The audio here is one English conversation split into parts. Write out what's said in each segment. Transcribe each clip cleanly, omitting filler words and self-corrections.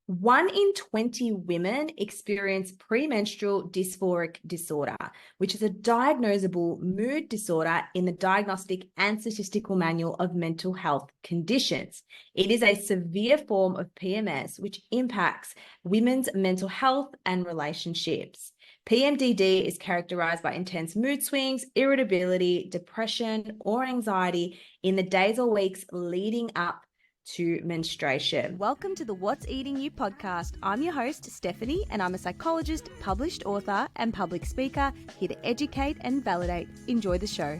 1 in 20 women experience premenstrual dysphoric disorder, which is a diagnosable mood disorder in the Diagnostic and Statistical Manual of Mental Health Conditions. It is a severe form of PMS which impacts women's mental health and relationships. PMDD is characterized by intense mood swings, irritability, depression, or anxiety in the days or weeks leading up to menstruation. Welcome to the What's Eating You podcast. I'm your host, Stephanie, and I'm a psychologist, published author, and public speaker here to educate and validate. Enjoy the show.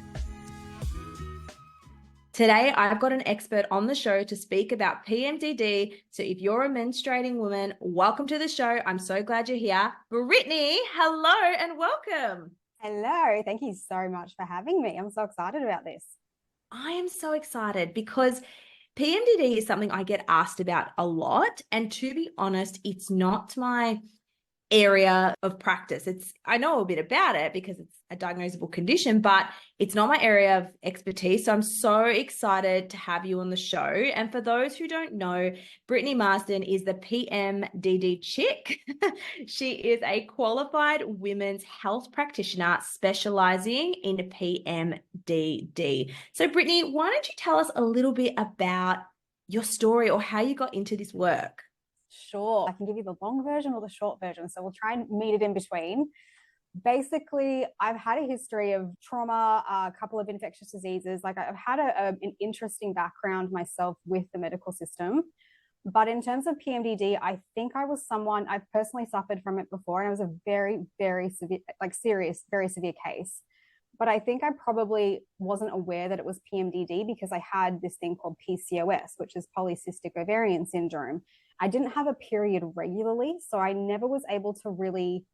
Today, I've got an expert on the show to speak about PMDD. So if you're a menstruating woman, welcome to the show. I'm so glad you're here. Brittney, hello and welcome. Hello. Thank you so much for having me. I'm so excited about this. I am so excited because PMDD is something I get asked about a lot. And to be honest, it's not my area of practice. I know a bit about it because it's a diagnosable condition, but it's not my area of expertise. So I'm so excited to have you on the show. And for those who don't know, Brittney Marsden is the PMDD Chick. She is a qualified women's health practitioner specializing in PMDD. So Brittney, why don't you tell us a little bit about your story or how you got into this work? Sure. I can give you the long version or the short version. So we'll try and meet it in between. Basically, I've had a history of trauma, a couple of infectious diseases. Like I've had an interesting background myself with the medical system. But in terms of PMDD, I think I was someone, I've personally suffered from it before. And it was a very, very severe, very severe case. But I think I probably wasn't aware that it was PMDD because I had this thing called PCOS, which is polycystic ovarian syndrome. I didn't have a period regularly, so I never was able to really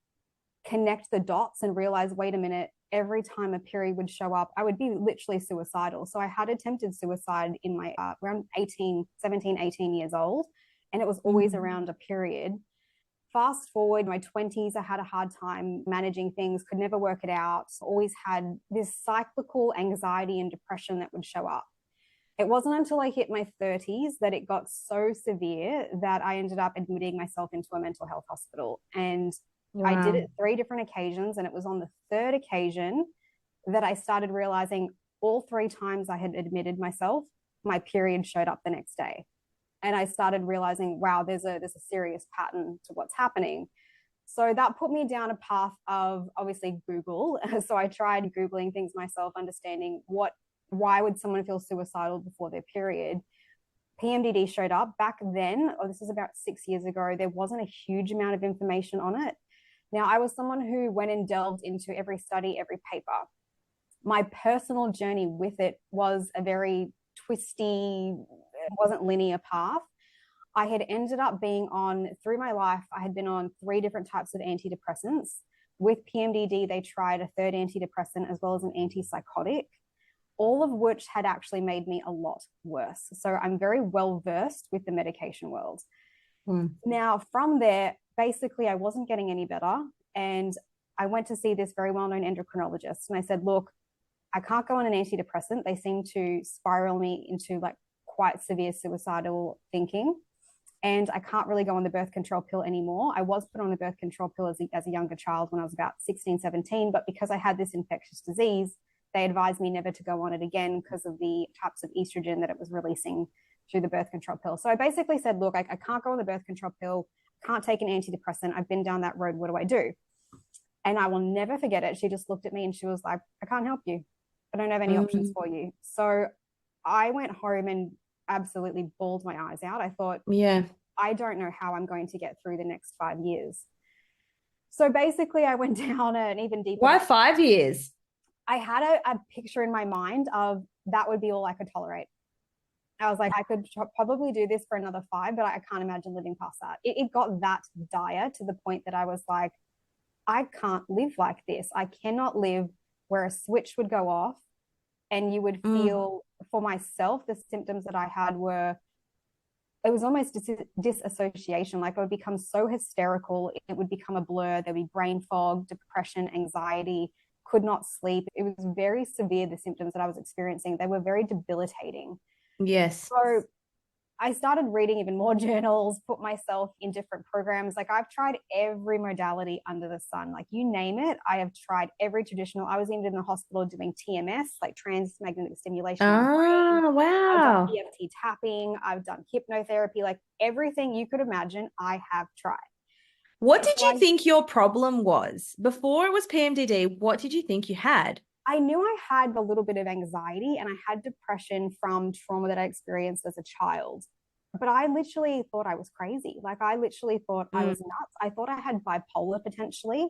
connect the dots and realize, wait a minute, every time a period would show up, I would be literally suicidal. So I had attempted suicide in my around 17, 18 years old, and it was always around a period. Fast forward my 20s, I had a hard time managing things, could never work it out, always had this cyclical anxiety and depression that would show up. It wasn't until I hit my 30s that it got so severe that I ended up admitting myself into a mental health hospital. And wow. I did it 3 different occasions. And it was on the 3rd occasion that I started realizing all 3 times I had admitted myself, my period showed up the next day. And I started realizing, wow, there's a serious pattern to what's happening. So that put me down a path of obviously Google. So I tried Googling things myself, understanding why would someone feel suicidal before their period? PMDD showed up back then. This is about 6 years ago. There wasn't a huge amount of information on it. Now, I was someone who went and delved into every study, every paper. My personal journey with it was a very twisty, it wasn't linear path. I had ended up being on, through my life, I had been on 3 different types of antidepressants. With PMDD, they tried a 3rd antidepressant as well as an antipsychotic, all of which had actually made me a lot worse. So I'm very well versed with the medication world. Now, from there, basically, I wasn't getting any better. And I went to see this very well-known endocrinologist. And I said, look, I can't go on an antidepressant. They seem to spiral me into like quite severe suicidal thinking. And I can't really go on the birth control pill anymore. I was put on the birth control pill as a younger child when I was about 16, 17. But because I had this infectious disease, they advised me never to go on it again because of the types of estrogen that it was releasing through the birth control pill. So I basically said, look, I can't go on the birth control pill, can't take an antidepressant. I've been down that road. What do I do? And I will never forget it. She just looked at me and she was like, I can't help you. I don't have any options for you. So I went home and absolutely bawled my eyes out. I thought, I don't know how I'm going to get through the next 5 years. So basically I went down an even deeper. Why 5 years? I had a picture in my mind of that would be all I could tolerate. I was like, I could probably do this for another 5, but I can't imagine living past that. It got that dire to the point that I was like, I can't live like this. I cannot live where a switch would go off and you would feel, for myself, the symptoms that I had were, it was almost disassociation. Like I would become so hysterical. It would become a blur. There'd be brain fog, depression, anxiety, could not sleep. It was very severe, the symptoms that I was experiencing. They were very debilitating. Yes. So I started reading even more journals, put myself in different programs. Like I've tried every modality under the sun. Like you name it, I have tried every traditional. I was even in the hospital doing TMS, like transmagnetic stimulation of the brain. Ah, I've done wow. EFT tapping. I've done hypnotherapy, like everything you could imagine, I have tried. What So did you think your problem was? Before it was PMDD, what did you think you had? I knew I had a little bit of anxiety and I had depression from trauma that I experienced as a child. But I literally thought I was crazy. Like I literally thought I was nuts. I thought I had bipolar potentially.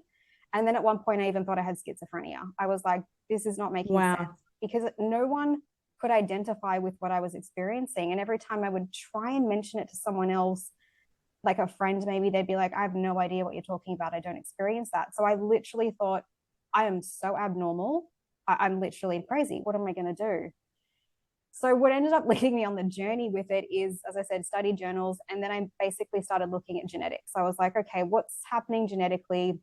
And then at one point, I even thought I had schizophrenia. I was like, this is not making sense Wow. because no one could identify with what I was experiencing. And every time I would try and mention it to someone else, like a friend, maybe they'd be like, I have no idea what you're talking about. I don't experience that. So I literally thought, I am so abnormal. I'm literally crazy. What am I going to do? So what ended up leading me on the journey with it is, as I said, study journals. And then I basically started looking at genetics. I was like, okay, what's happening genetically?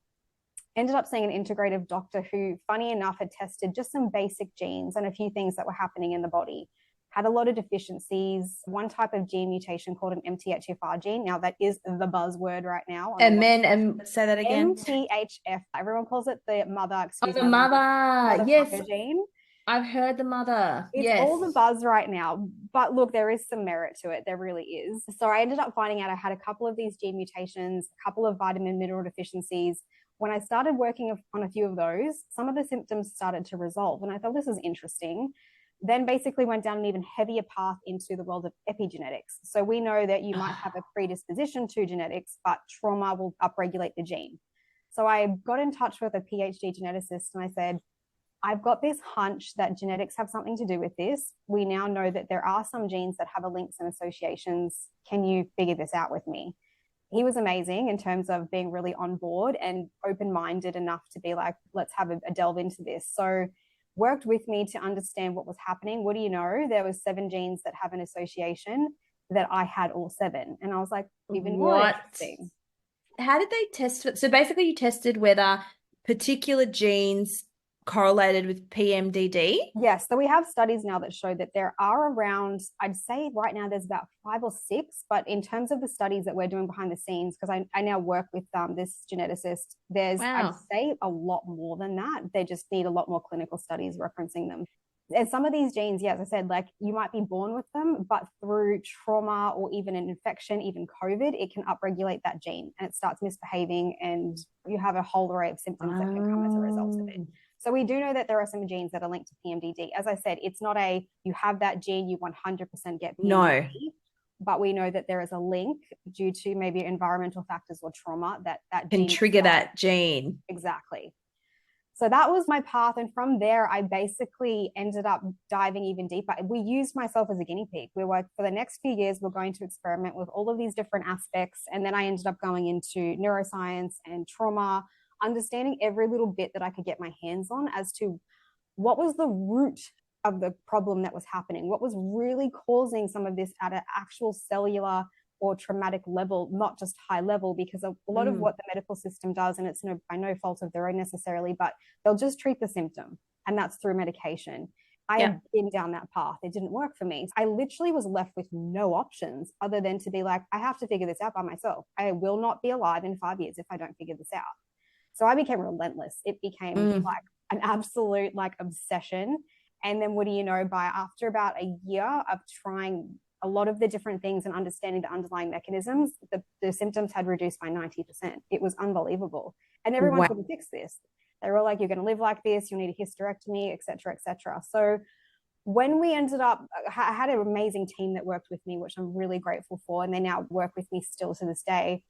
Ended up seeing an integrative doctor who, funny enough, had tested just some basic genes and a few things that were happening in the body. Had a lot of deficiencies, one type of gene mutation called an MTHFR gene. Now, that is the buzzword right now. And then, and say that again. MTHF. Everyone calls it the mother, Oh, the mother. Yes, motherfucker gene. I've heard the mother. It's Yes. all the buzz right now. But look, there is some merit to it. There really is. So I ended up finding out I had a couple of these gene mutations, a couple of vitamin mineral deficiencies. When I started working on a few of those, some of the symptoms started to resolve. And I thought this is interesting. Then basically went down an even heavier path into the world of epigenetics. So we know that you might have a predisposition to genetics, but trauma will upregulate the gene. So I got in touch with a PhD geneticist and I said, I've got this hunch that genetics have something to do with this. We now know that there are some genes that have a links and associations. Can you figure this out with me? He was amazing in terms of being really on board and open-minded enough to be like, let's have a delve into this. So worked with me to understand what was happening. What do you know? There was 7 genes that have an association that I had all 7. And I was like, even more interesting. How did they test it? So basically you tested whether particular genes correlated with PMDD? Yes. So we have studies now that show that there are around, I'd say right now there's about 5 or 6, but in terms of the studies that we're doing behind the scenes, because I now work with this geneticist, there's, I'd say a lot more than that. They just need a lot more clinical studies referencing them. And some of these genes, yeah, as I said, like you might be born with them, but through trauma or even an infection, even COVID, it can upregulate that gene and it starts misbehaving and you have a whole array of symptoms that can come as a result of it. So we do know that there are some genes that are linked to PMDD. As I said, it's not you have that gene, you 100% get PMDD. No. But we know that there is a link due to maybe environmental factors or trauma that can trigger that gene. Exactly. So that was my path. And from there, I basically ended up diving even deeper. We used myself as a guinea pig. We were, for the next few years, we're going to experiment with all of these different aspects. And then I ended up going into neuroscience and trauma, understanding every little bit that I could get my hands on as to what was the root of the problem that was happening, what was really causing some of this at an actual cellular or traumatic level, not just high level, because a lot of what the medical system does, and it's by no fault of their own necessarily, but they'll just treat the symptom, and that's through medication. I had been down that path. It didn't work for me. I literally was left with no options other than to be like, I have to figure this out by myself. I will not be alive in 5 years if I don't figure this out. So I became relentless. It became like an absolute like obsession. And then what do you know, after about a year of trying a lot of the different things and understanding the underlying mechanisms, the symptoms had reduced by 90%. It was unbelievable. And everyone couldn't fix this. They were like, you're going to live like this, you'll need a hysterectomy, et cetera, et cetera. So when we ended up, I had an amazing team that worked with me, which I'm really grateful for. And they now work with me still to this day.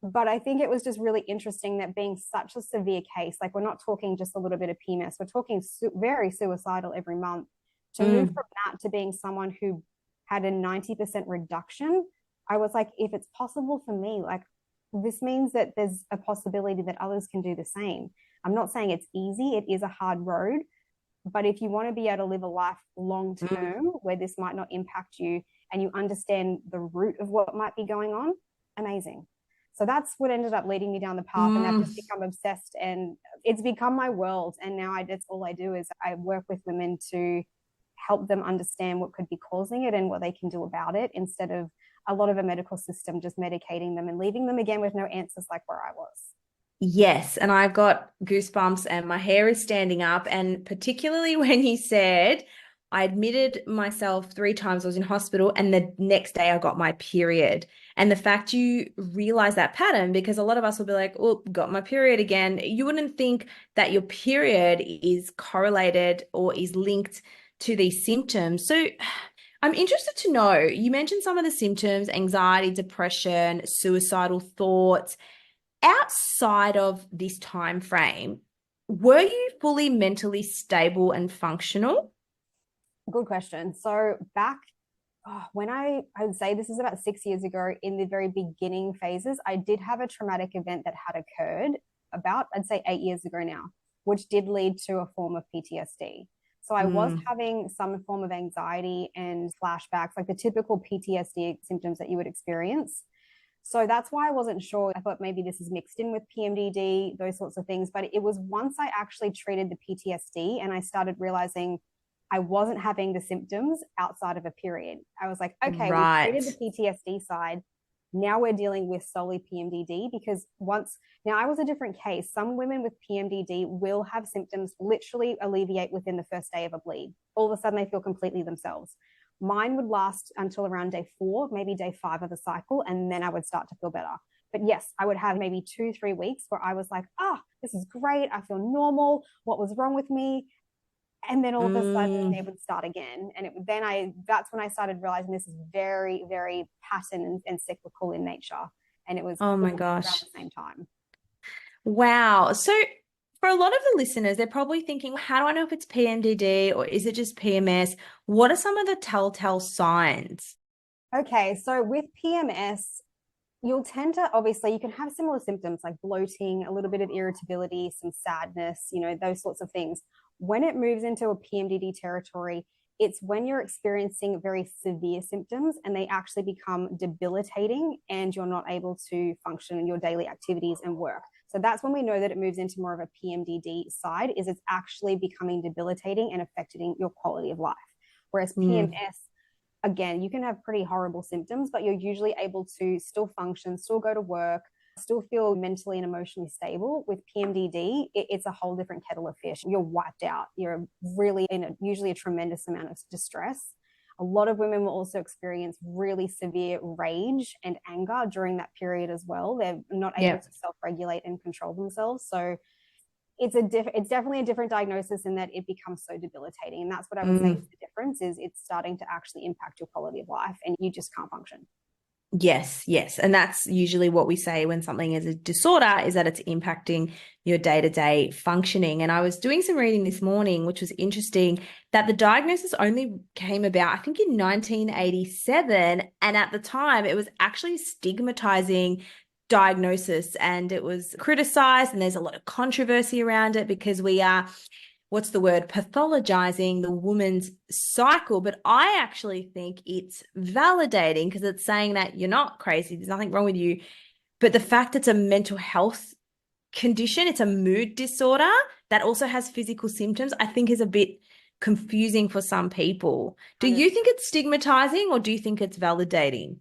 But I think it was just really interesting that being such a severe case, like we're not talking just a little bit of PMS, we're talking very suicidal every month. To move from that to being someone who had a 90% reduction, I was like, if it's possible for me, like this means that there's a possibility that others can do the same. I'm not saying it's easy. It is a hard road. But if you want to be able to live a life long term where this might not impact you and you understand the root of what might be going on, amazing. So that's what ended up leading me down the path. And I've just become obsessed and it's become my world. And now that's all I do is I work with women to help them understand what could be causing it and what they can do about it, instead of a lot of a medical system just medicating them and leaving them again with no answers like where I was. Yes, and I've got goosebumps and my hair is standing up. And particularly when you said I admitted myself 3 times, I was in hospital, and the next day I got my period. And the fact you realize that pattern, because a lot of us will be like, oh, got my period again. You wouldn't think that your period is correlated or is linked to these symptoms. So I'm interested to know, you mentioned some of the symptoms: anxiety, depression, suicidal thoughts. Outside of this time frame, were you fully mentally stable and functional? Good question. So back when I would say this is about 6 years ago, in the very beginning phases, I did have a traumatic event that had occurred about, I'd say, 8 years ago now, which did lead to a form of PTSD. So I was having some form of anxiety and flashbacks, like the typical PTSD symptoms that you would experience. So that's why I wasn't sure. I thought maybe this is mixed in with PMDD, those sorts of things. But it was once I actually treated the PTSD and I started realizing I wasn't having the symptoms outside of a period. I was like, okay, we treated the PTSD side. Now we're dealing with solely PMDD, because now I was a different case. Some women with PMDD will have symptoms literally alleviate within the first day of a bleed. All of a sudden they feel completely themselves. Mine would last until around day 4, maybe day 5 of the cycle, and then I would start to feel better. But yes, I would have maybe 2-3 weeks where I was like, this is great. I feel normal. What was wrong with me? And then all of a sudden they would start again. And that's when I started realizing this is very, very pattern and cyclical in nature. And it was Oh my around gosh. the same time. Wow. So for a lot of the listeners, they're probably thinking, how do I know if it's PMDD or is it just PMS? What are some of the telltale signs? Okay, so with PMS, you'll tend to, obviously, you can have similar symptoms like bloating, a little bit of irritability, some sadness, those sorts of things. When it moves into a PMDD territory, it's when you're experiencing very severe symptoms and they actually become debilitating and you're not able to function in your daily activities and work. So that's when we know that it moves into more of a PMDD side, is it's actually becoming debilitating and affecting your quality of life. Whereas PMS, again, you can have pretty horrible symptoms, but you're usually able to still function, still go to work, still feel mentally and emotionally stable. With PMDD, it's a whole different kettle of fish. You're wiped out. You're really in usually a tremendous amount of distress. A lot of women will also experience really severe rage and anger during that period as well. They're not able to self-regulate and control themselves. So it's definitely a different diagnosis in that it becomes so debilitating. And that's what I would say is the difference, is it's starting to actually impact your quality of life and you just can't function. Yes, yes. And that's usually what we say when something is a disorder, is that it's impacting your day-to-day functioning. And I was doing some reading this morning, which was interesting, that the diagnosis only came about, I think, in 1987. And at the time, it was actually stigmatizing diagnosis and it was criticized. And there's a lot of controversy around it because we are, what's the word, pathologizing the woman's cycle. But I actually think it's validating because it's saying that you're not crazy, there's nothing wrong with you. But the fact it's a mental health condition, it's a mood disorder that also has physical symptoms, I think is a bit confusing for some people. Do you think it's stigmatizing or do you think it's validating?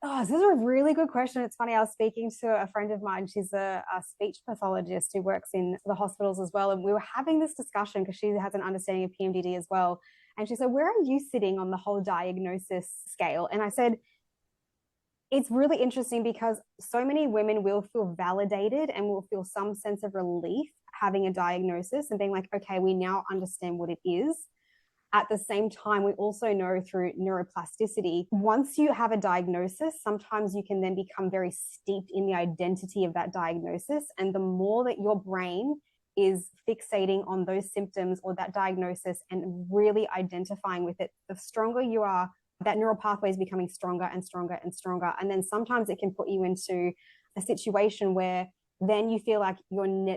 Oh, this is a really good question. It's funny, I was speaking to a friend of mine. She's a speech pathologist who works in the hospitals as well. And we were having this discussion because she has an understanding of PMDD as well. And she said, where are you sitting on the whole diagnosis scale? And I said, it's really interesting because so many women will feel validated and will feel some sense of relief having a diagnosis and being like, okay, we now understand what it is. At the same time, we also know through neuroplasticity, once you have a diagnosis, sometimes you can then become very steeped in the identity of that diagnosis. And the more that your brain is fixating on those symptoms or that diagnosis and really identifying with it, the stronger you are, that neural pathway is becoming stronger and stronger and stronger. And then sometimes it can put you into a situation where then you feel like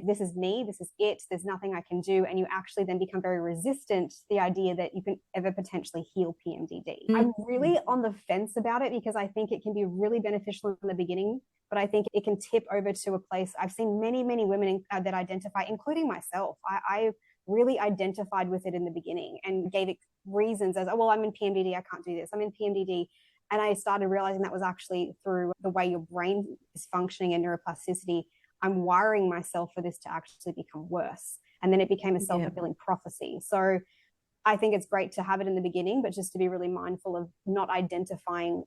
this is me, this is it, there's nothing I can do. And you actually then become very resistant to the idea that you can ever potentially heal PMDD. I'm really on the fence about it because I think it can be really beneficial in the beginning, but I think it can tip over to a place. I've seen many, many women that identify, including myself. I really identified with it in the beginning and gave it reasons as, oh, well, I'm in PMDD, I can't do this. I'm in PMDD. And I started realizing that was actually through the way your brain is functioning and neuroplasticity. I'm wiring myself for this to actually become worse. And then it became a self-fulfilling prophecy. So I think it's great to have it in the beginning, but just to be really mindful of not identifying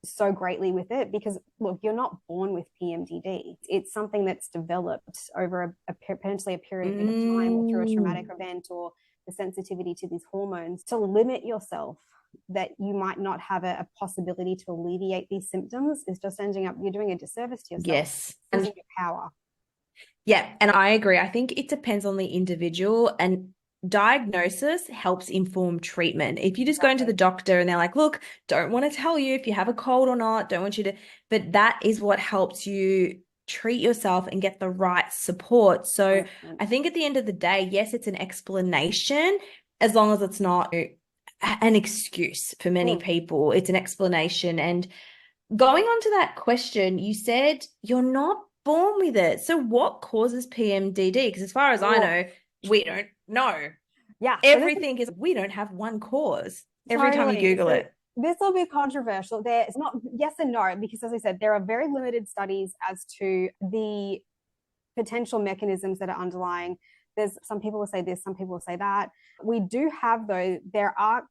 so greatly with it, because look, you're not born with PMDD. It's something that's developed over potentially a period of time, or through a traumatic event, or the sensitivity to these hormones. To limit yourself that you might not have a possibility to alleviate these symptoms is just ending up, you're doing a disservice to yourself. Yes. Losing your power. Yeah, and I agree. I think it depends on the individual, and diagnosis helps inform treatment. If you just go into the doctor and they're like, look, don't want to tell you if you have a cold or not, don't want you to, but that is what helps you treat yourself and get the right support. So I think at the end of the day, yes, it's an explanation, as long as it's not an excuse for many people. It's an explanation. And going on to that question, you said you're not born with it. So what causes PMDD? Because as far as I know, we don't know. Yeah. Everything is, we don't have one cause every time you Google it. This will be controversial. It's not yes and no, because as I said, there are very limited studies as to the potential mechanisms that are underlying. There's some people will say this, some people will say that. We do have, though, there are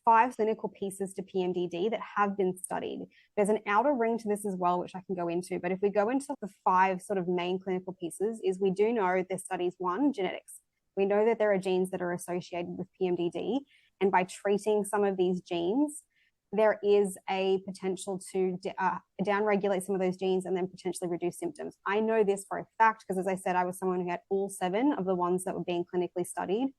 5 clinical pieces to PMDD that have been studied. There's an outer ring to this as well, which I can go into. But if we go into the 5 sort of main clinical pieces, is we do know there's studies. 1, genetics. We know that there are genes that are associated with PMDD. And by treating some of these genes, there is a potential to downregulate some of those genes and then potentially reduce symptoms. I know this for a fact because, as I said, I was someone who had all 7 of the ones that were being clinically studied.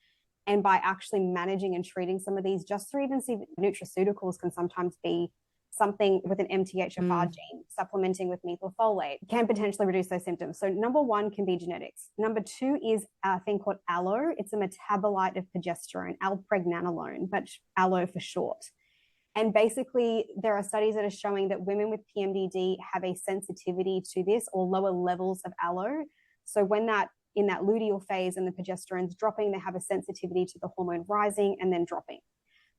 And by actually managing and treating some of these, just through even nutraceuticals can sometimes be something with an MTHFR gene, supplementing with methylfolate can potentially reduce those symptoms. So number 1 can be genetics. Number 2 is a thing called allo. It's a metabolite of progesterone, allopregnanolone, but allo for short. And basically, there are studies that are showing that women with PMDD have a sensitivity to this, or lower levels of allo. So when in that luteal phase and the progesterone's dropping, they have a sensitivity to the hormone rising and then dropping.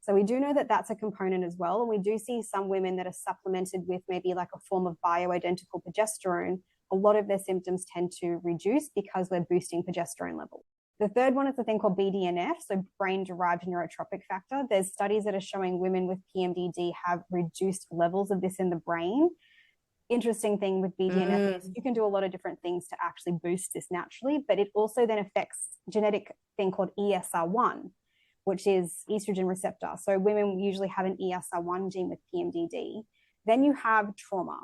So we do know that that's a component as well. And we do see some women that are supplemented with maybe like a form of bioidentical progesterone. A lot of their symptoms tend to reduce because we're boosting progesterone levels. The third one is a thing called BDNF, so brain-derived neurotrophic factor. There's studies that are showing women with PMDD have reduced levels of this in the brain. Interesting thing with BDNF is you can do a lot of different things to actually boost this naturally, but it also then affects genetic thing called ESR1, which is estrogen receptor. So women usually have an ESR1 gene with PMDD. Then you have trauma.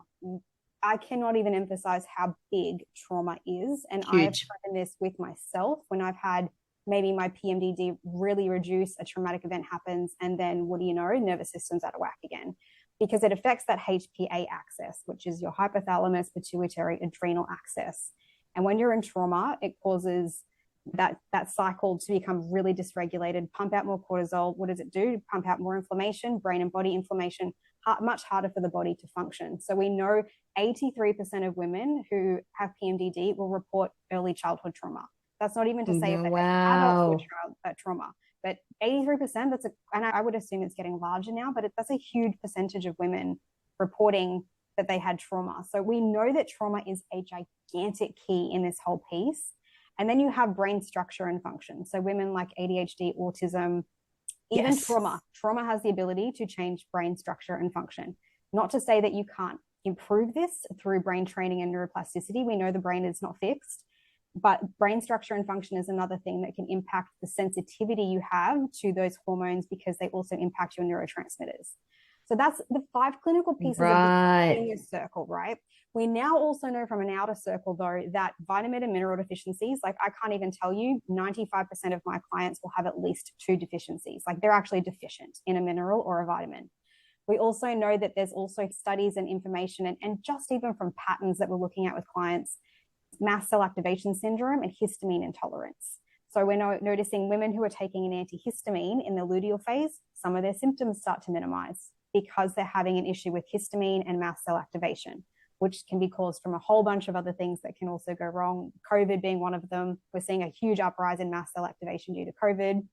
I cannot even emphasize how big trauma is. And I have proven this with myself when I've had maybe my PMDD really reduce, a traumatic event happens, and then what do you know, nervous system's out of whack again. Because it affects that HPA axis, which is your hypothalamus, pituitary, adrenal axis. And when you're in trauma, it causes that cycle to become really dysregulated, pump out more cortisol. What does it do? Pump out more inflammation, brain and body inflammation, much harder for the body to function. So we know 83% of women who have PMDD will report early childhood trauma. That's not even to say if they have adulthood trauma. But 83%, and I would assume it's getting larger now, but that's a huge percentage of women reporting that they had trauma. So we know that trauma is a gigantic key in this whole piece. And then you have brain structure and function. So women like ADHD, autism, even trauma has the ability to change brain structure and function. Not to say that you can't improve this through brain training and neuroplasticity. We know the brain is not fixed. But brain structure and function is another thing that can impact the sensitivity you have to those hormones, because they also impact your neurotransmitters. So that's the 5 clinical pieces of the inner circle, right? We now also know from an outer circle, though, that vitamin and mineral deficiencies, like I can't even tell you, 95% of my clients will have at least 2 deficiencies. Like they're actually deficient in a mineral or a vitamin. We also know that there's also studies and information, and just even from patterns that we're looking at with clients, mast cell activation syndrome and histamine intolerance. So we're noticing women who are taking an antihistamine in the luteal phase, some of their symptoms start to minimize because they're having an issue with histamine and mast cell activation, which can be caused from a whole bunch of other things that can also go wrong, COVID being one of them. We're seeing a huge uprise in mast cell activation due to COVID.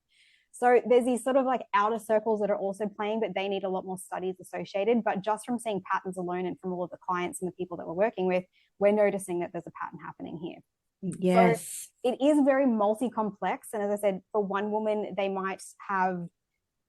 So there's these sort of like outer circles that are also playing, but they need a lot more studies associated. But just from seeing patterns alone and from all of the clients and the people that we're working with, we're noticing that there's a pattern happening here. Yes. So it is very multi-complex. And as I said, for one woman, they might have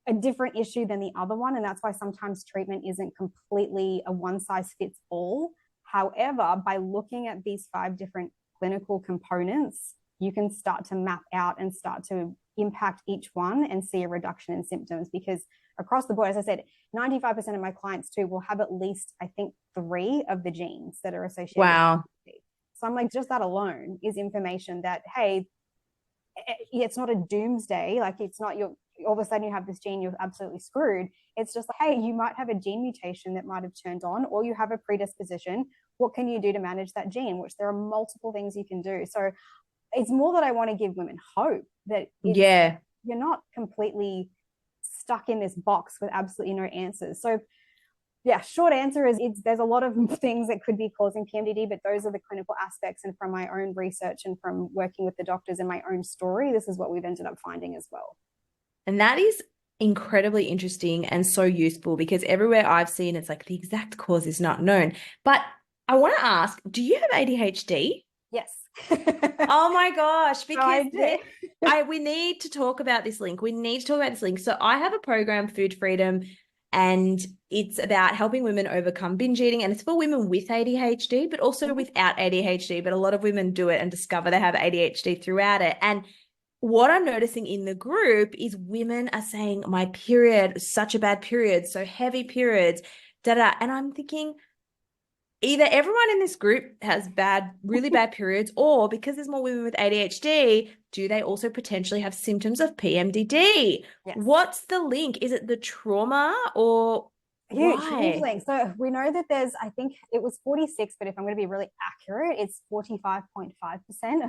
a different issue than the other one. And that's why sometimes treatment isn't completely a one size fits all. However, by looking at these 5 different clinical components, you can start to map out and start to impact each one and see a reduction in symptoms. Because across the board, as I said, 95% of my clients too will have at least, I think, 3 of the genes that are associated. Wow. With PMDD. So I'm like, just that alone is information that, hey, it's not a doomsday. Like, it's not all of a sudden you have this gene, you're absolutely screwed. It's just like, hey, you might have a gene mutation that might have turned on, or you have a predisposition. What can you do to manage that gene? Which there are multiple things you can do. So it's more that I want to give women hope that you're not completely stuck in this box with absolutely no answers. So yeah, short answer is there's a lot of things that could be causing PMDD, but those are the clinical aspects. And from my own research and from working with the doctors and my own story, this is what we've ended up finding as well. And that is incredibly interesting and so useful, because everywhere I've seen, it's like the exact cause is not known. But I want to ask, do you have ADHD? Yes. Oh my gosh, because we need to talk about this link. We need to talk about this link. So I have a program, Food Freedom, and it's about helping women overcome binge eating. And it's for women with ADHD, but also without ADHD. But a lot of women do it and discover they have ADHD throughout it. And what I'm noticing in the group is women are saying, my period, such a bad period, so heavy periods, da-da. And I'm thinking, either everyone in this group has really bad periods, or because there's more women with ADHD, do they also potentially have symptoms of PMDD? Yes. What's the link? Is it the trauma or huge why? link? So we know that there's, I think it was 46, but if I'm going to be really accurate, it's 45.5%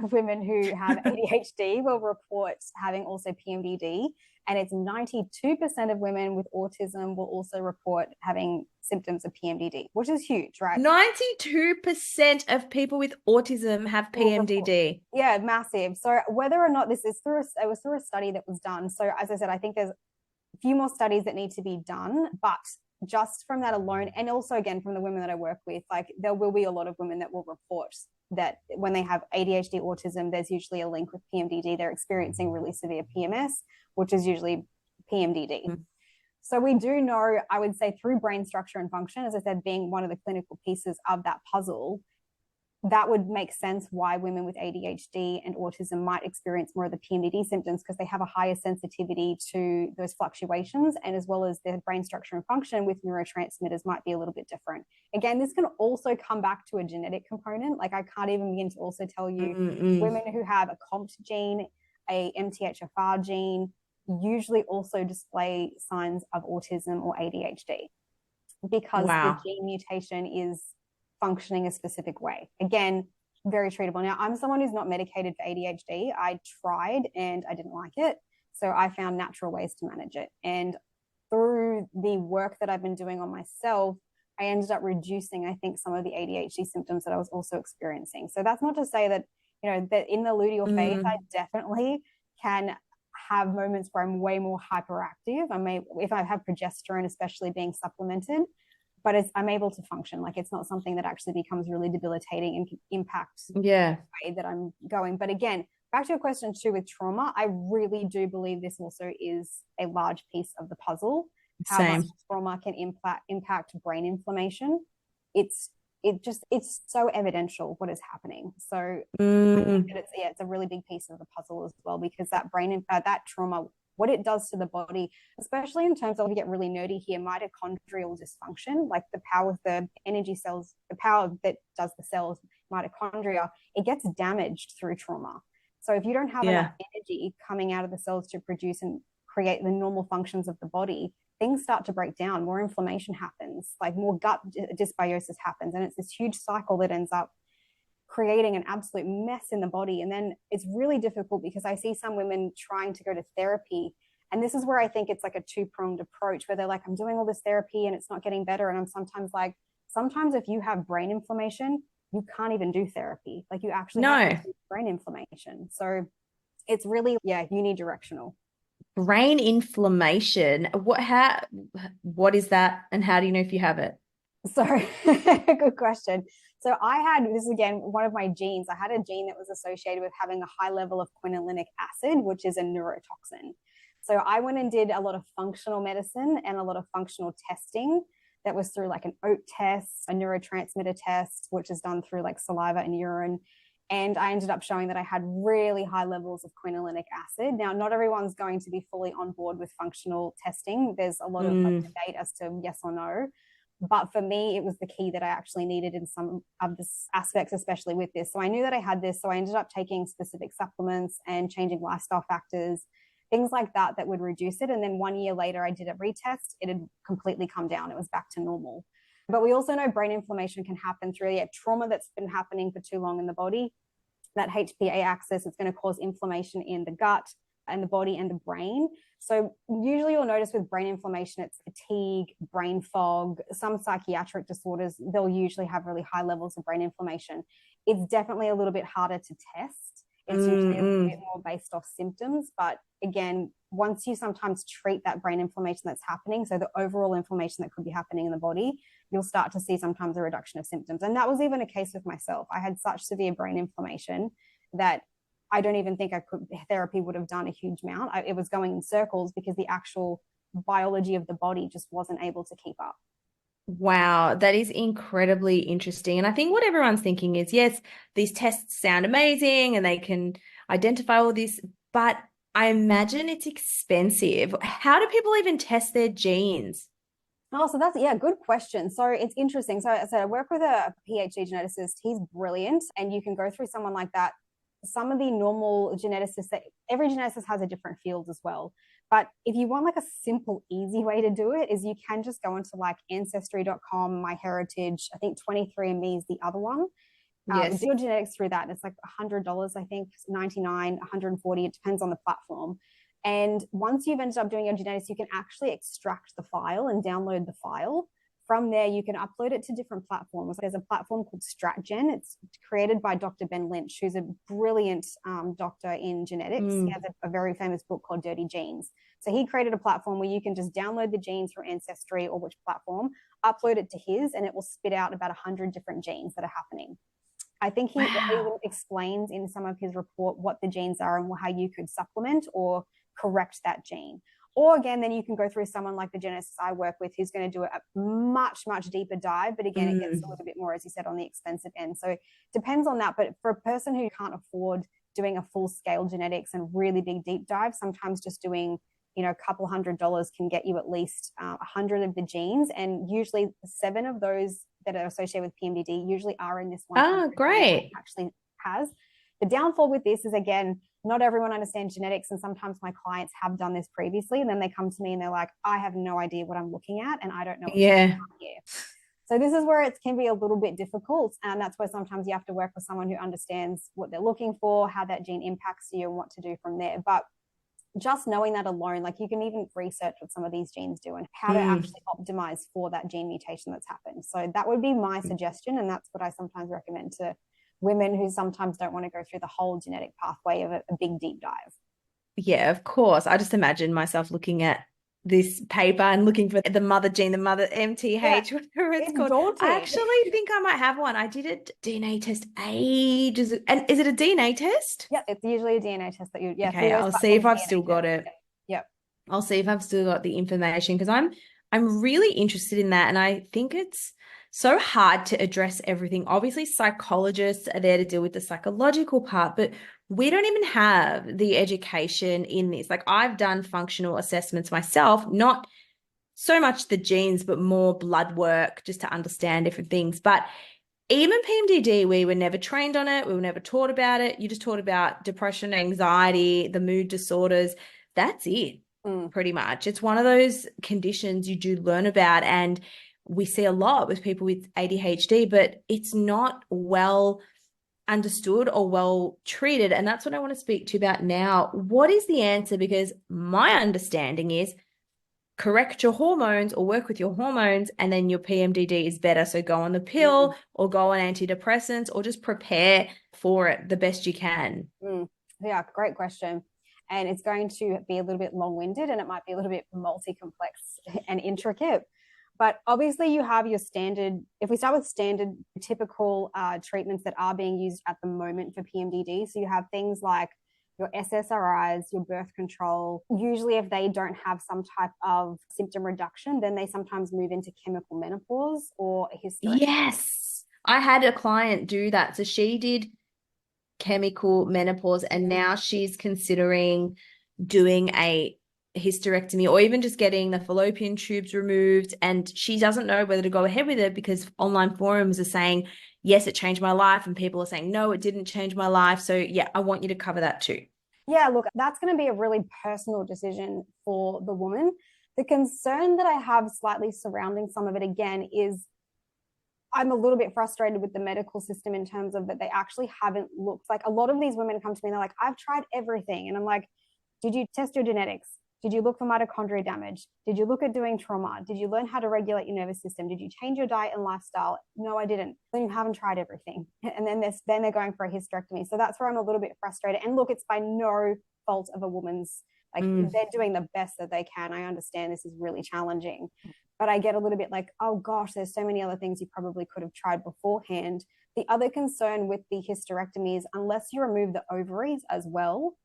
of women who have ADHD will report having also PMDD. And it's 92% of women with autism will also report having symptoms of PMDD, which is huge, right? 92% of people with autism have PMDD. Yeah, massive. So whether or not this is it was through a study that was done. So as I said, I think there's a few more studies that need to be done, but just from that alone, and also again from the women that I work with, like there will be a lot of women that will report that when they have ADHD, autism, there's usually a link with PMDD. They're experiencing really severe PMS, which is usually PMDD. Mm-hmm. So we do know, I would say, through brain structure and function, as I said, being one of the clinical pieces of that puzzle, that would make sense why women with ADHD and autism might experience more of the PMDD symptoms, because they have a higher sensitivity to those fluctuations, and as well as their brain structure and function with neurotransmitters might be a little bit different. Again, this can also come back to a genetic component. Like I can't even begin to also tell you women who have a COMT gene, a MTHFR gene, usually also display signs of autism or ADHD because the gene mutation is functioning a specific way. Again, very treatable. Now, I'm someone who's not medicated for ADHD. I tried and I didn't like it. So I found natural ways to manage it. And through the work that I've been doing on myself, I ended up reducing, I think, some of the ADHD symptoms that I was also experiencing. So that's not to say that, you know, that in the luteal phase, I definitely can have moments where I'm way more hyperactive. If I have progesterone, especially being supplemented, but I'm able to function. Like it's not something that actually becomes really debilitating and can impact the way that I'm going. But again, back to your question too with trauma, I really do believe this also is a large piece of the puzzle. How much trauma can impact brain inflammation. It's so evidential what is happening. So it's a really big piece of the puzzle as well, because that that trauma, what it does to the body, especially in terms of, we get really nerdy here, mitochondrial dysfunction, like the power of the energy cells, the power that does the cells, mitochondria, it gets damaged through trauma. So if you don't have enough energy coming out of the cells to produce and create the normal functions of the body, things start to break down, more inflammation happens, like more gut dysbiosis happens. And it's this huge cycle that ends up creating an absolute mess in the body. And then it's really difficult because I see some women trying to go to therapy. And this is where I think it's like a two-pronged approach, where they're like, I'm doing all this therapy and it's not getting better. And I'm sometimes like, sometimes if you have brain inflammation, you can't even do therapy. Like you actually have brain inflammation. So it's really, unidirectional. Brain inflammation. What is that, and how do you know if you have it? So, good question. So this is again one of my genes. I had a gene that was associated with having a high level of quinolinic acid, which is a neurotoxin. So I went and did a lot of functional medicine and a lot of functional testing that was through like an OAT test, a neurotransmitter test, which is done through like saliva and urine. And I ended up showing that I had really high levels of quinolinic acid. Now, not everyone's going to be fully on board with functional testing. There's a lot of like, debate as to yes or no. But for me, it was the key that I actually needed in some of the aspects, especially with this. So I knew that I had this. So I ended up taking specific supplements and changing lifestyle factors, things like that, that would reduce it. And then 1 year later, I did a retest. It had completely come down. It was back to normal. But we also know brain inflammation can happen through trauma that's been happening for too long in the body. That HPA axis, it's going to cause inflammation in the gut and the body and the brain. So usually you'll notice with brain inflammation, it's fatigue, brain fog, some psychiatric disorders, they'll usually have really high levels of brain inflammation. It's definitely a little bit harder to test. It's usually a little bit more based off symptoms. But again, once you sometimes treat that brain inflammation that's happening, so the overall inflammation that could be happening in the body, you'll start to see sometimes a reduction of symptoms. And that was even a case with myself. I had such severe brain inflammation that I don't even think therapy would have done a huge amount. It was going in circles because the actual biology of the body just wasn't able to keep up. Wow, that is incredibly interesting. And I think what everyone's thinking is, yes, these tests sound amazing and they can identify all this, but I imagine it's expensive. How do people even test their genes? Oh, so that's, good question. So it's interesting. So I work with a PhD geneticist. He's brilliant. And you can go through someone like that. Some of the normal geneticists, every geneticist has a different field as well. But if you want like a simple, easy way to do it, is you can just go into like ancestry.com, MyHeritage. I think 23andMe is the other one. Yes. Do your genetics through that. It's like $100, I think, 99, 140. It depends on the platform. And once you've ended up doing your genetics, you can actually extract the file and download the file. From there, you can upload it to different platforms. There's a platform called StratGen. It's created by Dr. Ben Lynch, who's a brilliant doctor in genetics. He has a very famous book called Dirty Genes. So he created a platform where you can just download the genes from Ancestry or which platform, upload it to his, and it will spit out about 100 different genes that are happening. I think he even explains in some of his report what the genes are and how you could supplement or correct that gene. Or again, then you can go through someone like the geneticist I work with who's going to do a much, much deeper dive. But again, it gets a little bit more, as you said, on the expensive end. So it depends on that. But for a person who can't afford doing a full scale genetics and really big deep dive, sometimes just doing, a couple $100 can get you at least 100 of the genes. And usually 7 of those that are associated with PMDD usually are in this one. Oh, great. Actually has. The downfall with this is, again, not everyone understands genetics. And sometimes my clients have done this previously. And then they come to me and they're like, I have no idea what I'm looking at. And I don't know. So this is where it can be a little bit difficult. And that's where sometimes you have to work with someone who understands what they're looking for, how that gene impacts you and what to do from there. But just knowing that alone, like you can even research what some of these genes do and how to actually optimize for that gene mutation that's happened. So that would be my suggestion. And that's what I sometimes recommend to women who sometimes don't want to go through the whole genetic pathway of a big deep dive. Yeah, of course. I just imagine myself looking at this paper and looking for the mother gene, the mother MTH, whatever it's called. Daunting. I actually think I might have one. I did a DNA test ages. And is it a DNA test? Yeah, it's usually a DNA test that you, Okay, I'll see if I've still got it. Yep. I'll see if I've still got the information because I'm really interested in that. And I think it's so hard to address everything. Obviously, psychologists are there to deal with the psychological part, but we don't even have the education in this. Like I've done functional assessments myself, not so much the genes, but more blood work just to understand different things. But even PMDD, we were never trained on it. We were never taught about it. You just taught about depression, anxiety, the mood disorders. That's it, pretty much. It's one of those conditions you do learn about, and we see a lot with people with ADHD, but it's not well understood or well treated. And that's what I want to speak to you about now. What is the answer? Because my understanding is correct your hormones or work with your hormones, and then your PMDD is better. So go on the pill or go on antidepressants or just prepare for it the best you can. Yeah, great question. and it's going to be a little bit long-winded, and it might be a little bit multi-complex and intricate. But obviously you have your standard, if we start with standard typical treatments that are being used at the moment for PMDD. So you have things like your SSRIs, your birth control. Usually if they don't have some type of symptom reduction, then they sometimes move into chemical menopause or a hysterectomy. Yes. I had a client do that. So she did chemical menopause, and now she's considering doing a hysterectomy or even just getting the fallopian tubes removed. And she doesn't know whether to go ahead with it because online forums are saying, yes, it changed my life. And people are saying, no, it didn't change my life. So yeah, I want you to cover that too. Yeah, look, that's going to be a really personal decision for the woman. The concern that I have slightly surrounding some of it, again, is I'm a little bit frustrated with the medical system in terms of that they actually haven't looked. Like, a lot of these women come to me and they're like, I've tried everything. And I'm like, did you test your genetics? Did you look for mitochondria damage? Did you look at doing trauma? Did you learn how to regulate your nervous system? Did you change your diet and lifestyle? No, I didn't. Then you haven't tried everything. And then they're going for a hysterectomy. So that's where I'm a little bit frustrated. And look, it's by no fault of a woman's, like they're doing the best that they can. I understand this is really challenging, but I get a little bit like, oh gosh, there's so many other things you probably could have tried beforehand. The other concern with the hysterectomy is unless you remove the ovaries as well,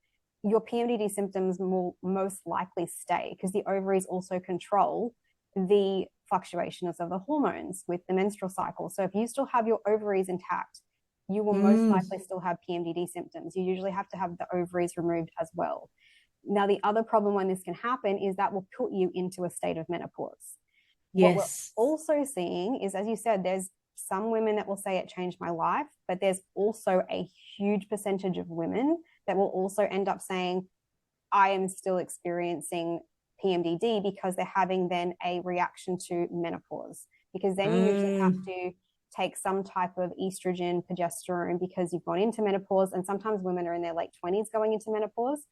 your PMDD symptoms will most likely stay because the ovaries also control the fluctuations of the hormones with the menstrual cycle. So if you still have your ovaries intact, you will most likely still have PMDD symptoms. You usually have to have the ovaries removed as well. Now, the other problem when this can happen is that will put you into a state of menopause. What we're also seeing is, as you said, there's some women that will say it changed my life, but there's also a huge percentage of women that will also end up saying, I am still experiencing PMDD because they're having then a reaction to menopause. Because then you usually have to take some type of estrogen, progesterone, because you've gone into menopause. And sometimes women are in their late 20s going into menopause.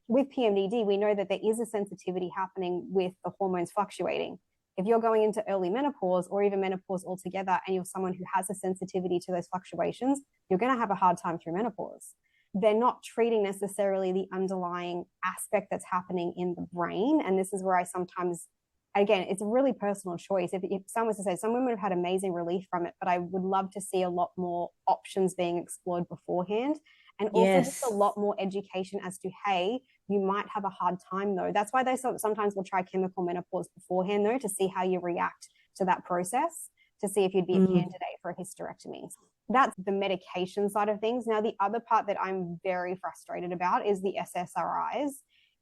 With PMDD, we know that there is a sensitivity happening with the hormones fluctuating. If you're going into early menopause or even menopause altogether, and you're someone who has a sensitivity to those fluctuations, you're going to have a hard time through menopause. They're not treating necessarily the underlying aspect that's happening in the brain. And this is where I sometimes, again, it's a really personal choice. If someone was to say, some women have had amazing relief from it, but I would love to see a lot more options being explored beforehand. And also just a lot more education as to, hey, you might have a hard time though. That's why they sometimes will try chemical menopause beforehand though, to see how you react to that process, to see if you'd be a candidate for a hysterectomy. That's the medication side of things. Now, the other part that I'm very frustrated about is the SSRIs.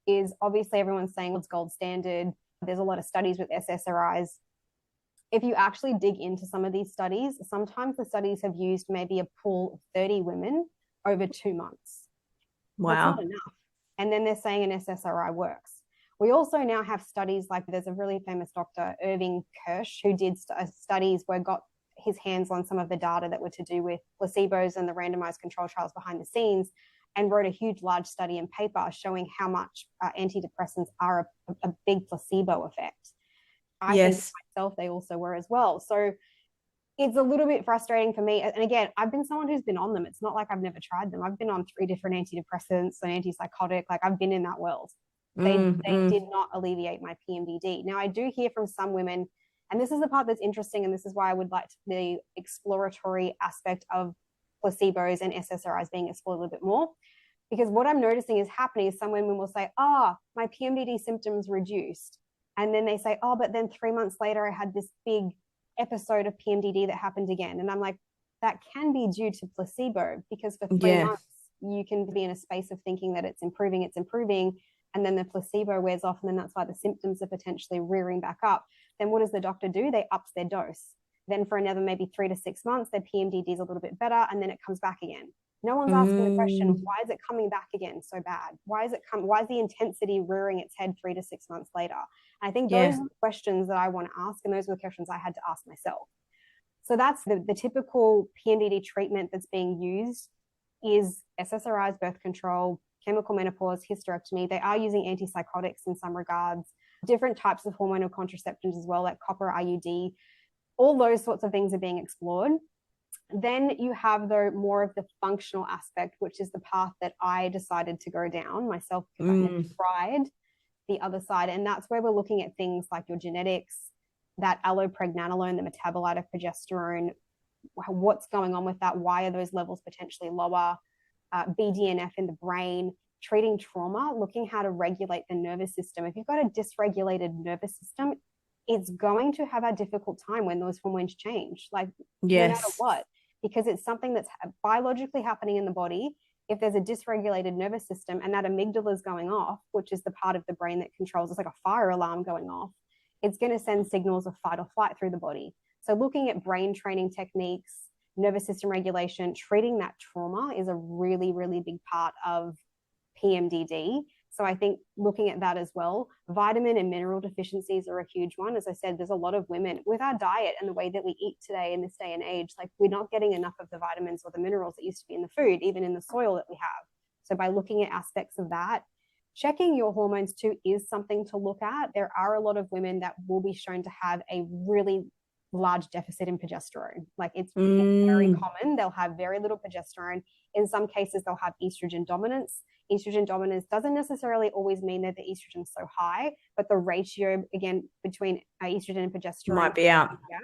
Is obviously everyone's saying it's gold standard. There's a lot of studies with SSRIs. If you actually dig into some of these studies, sometimes the studies have used maybe a pool of 30 women over 2 months. Wow. That's not enough. And then they're saying an SSRI works. We also now have studies like there's a really famous doctor, Irving Kirsch, who did studies where got his hands on some of the data that were to do with placebos and the randomized control trials behind the scenes, and wrote a huge, large study and paper showing how much antidepressants are a big placebo effect. I think myself, they also were as well. So it's a little bit frustrating for me. And again, I've been someone who's been on them. It's not like I've never tried them. I've been on 3 different antidepressants, an antipsychotic. Like, I've been in that world. They did not alleviate my PMDD. Now, I do hear from some women, and this is the part that's interesting, and this is why I would like the exploratory aspect of placebos and SSRIs being explored a little bit more. Because what I'm noticing is happening is some women will say, my PMDD symptoms reduced. And then they say, but then 3 months later, I had this big episode of PMDD that happened again. And I'm like, that can be due to placebo, because for 3 months, you can be in a space of thinking that it's improving. And then the placebo wears off. And then that's why the symptoms are potentially rearing back up. Then what does the doctor do? They ups their dose. Then for another maybe 3 to 6 months, their PMDD is a little bit better. And then it comes back again. No one's asking the question, why is it coming back again so bad? Why is the intensity rearing its head 3 to 6 months later? And I think those are the questions that I want to ask. And those were the questions I had to ask myself. So that's the typical PMDD treatment that's being used is SSRIs, birth control, chemical menopause, hysterectomy. They are using antipsychotics in some regards, different types of hormonal contraceptives as well, like copper IUD. All those sorts of things are being explored. Then you have though more of the functional aspect, which is the path that I decided to go down myself because I never tried the other side. And that's where we're looking at things like your genetics, that allopregnanolone, the metabolite of progesterone, what's going on with that, why are those levels potentially lower, BDNF in the brain, treating trauma, looking how to regulate the nervous system. If you've got a dysregulated nervous system, it's going to have a difficult time when those hormones change, like no matter what, because it's something that's biologically happening in the body. If there's a dysregulated nervous system and that amygdala is going off, which is the part of the brain that controls, it's like a fire alarm going off, it's going to send signals of fight or flight through the body. So looking at brain training techniques, nervous system regulation, treating that trauma is a really, really big part of PMDD. So I think looking at that as well, vitamin and mineral deficiencies are a huge one. As I said, there's a lot of women with our diet and the way that we eat today in this day and age, like we're not getting enough of the vitamins or the minerals that used to be in the food, even in the soil that we have. So by looking at aspects of that, checking your hormones too is something to look at. There are a lot of women that will be shown to have a really large deficit in progesterone. Like it's very common. They'll have very little progesterone. In some cases, they'll have estrogen dominance. Estrogen dominance doesn't necessarily always mean that the estrogen is so high, but the ratio, again, between estrogen and progesterone might be out. Yeah.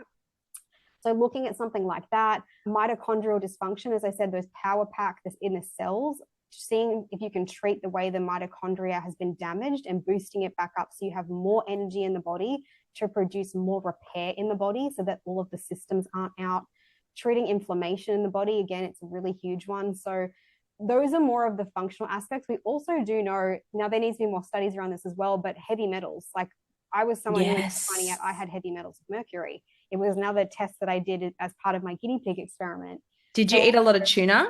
So looking at something like that, mitochondrial dysfunction, as I said, those power pack that's in the cells, seeing if you can treat the way the mitochondria has been damaged and boosting it back up so you have more energy in the body to produce more repair in the body so that all of the systems aren't out. Treating inflammation in the body, again, it's a really huge one. So those are more of the functional aspects. We also do know, now there needs to be more studies around this as well, but heavy metals, like I was someone who was finding out I had heavy metals of mercury. It was another test that I did as part of my guinea pig experiment. Did you eat a lot of tuna?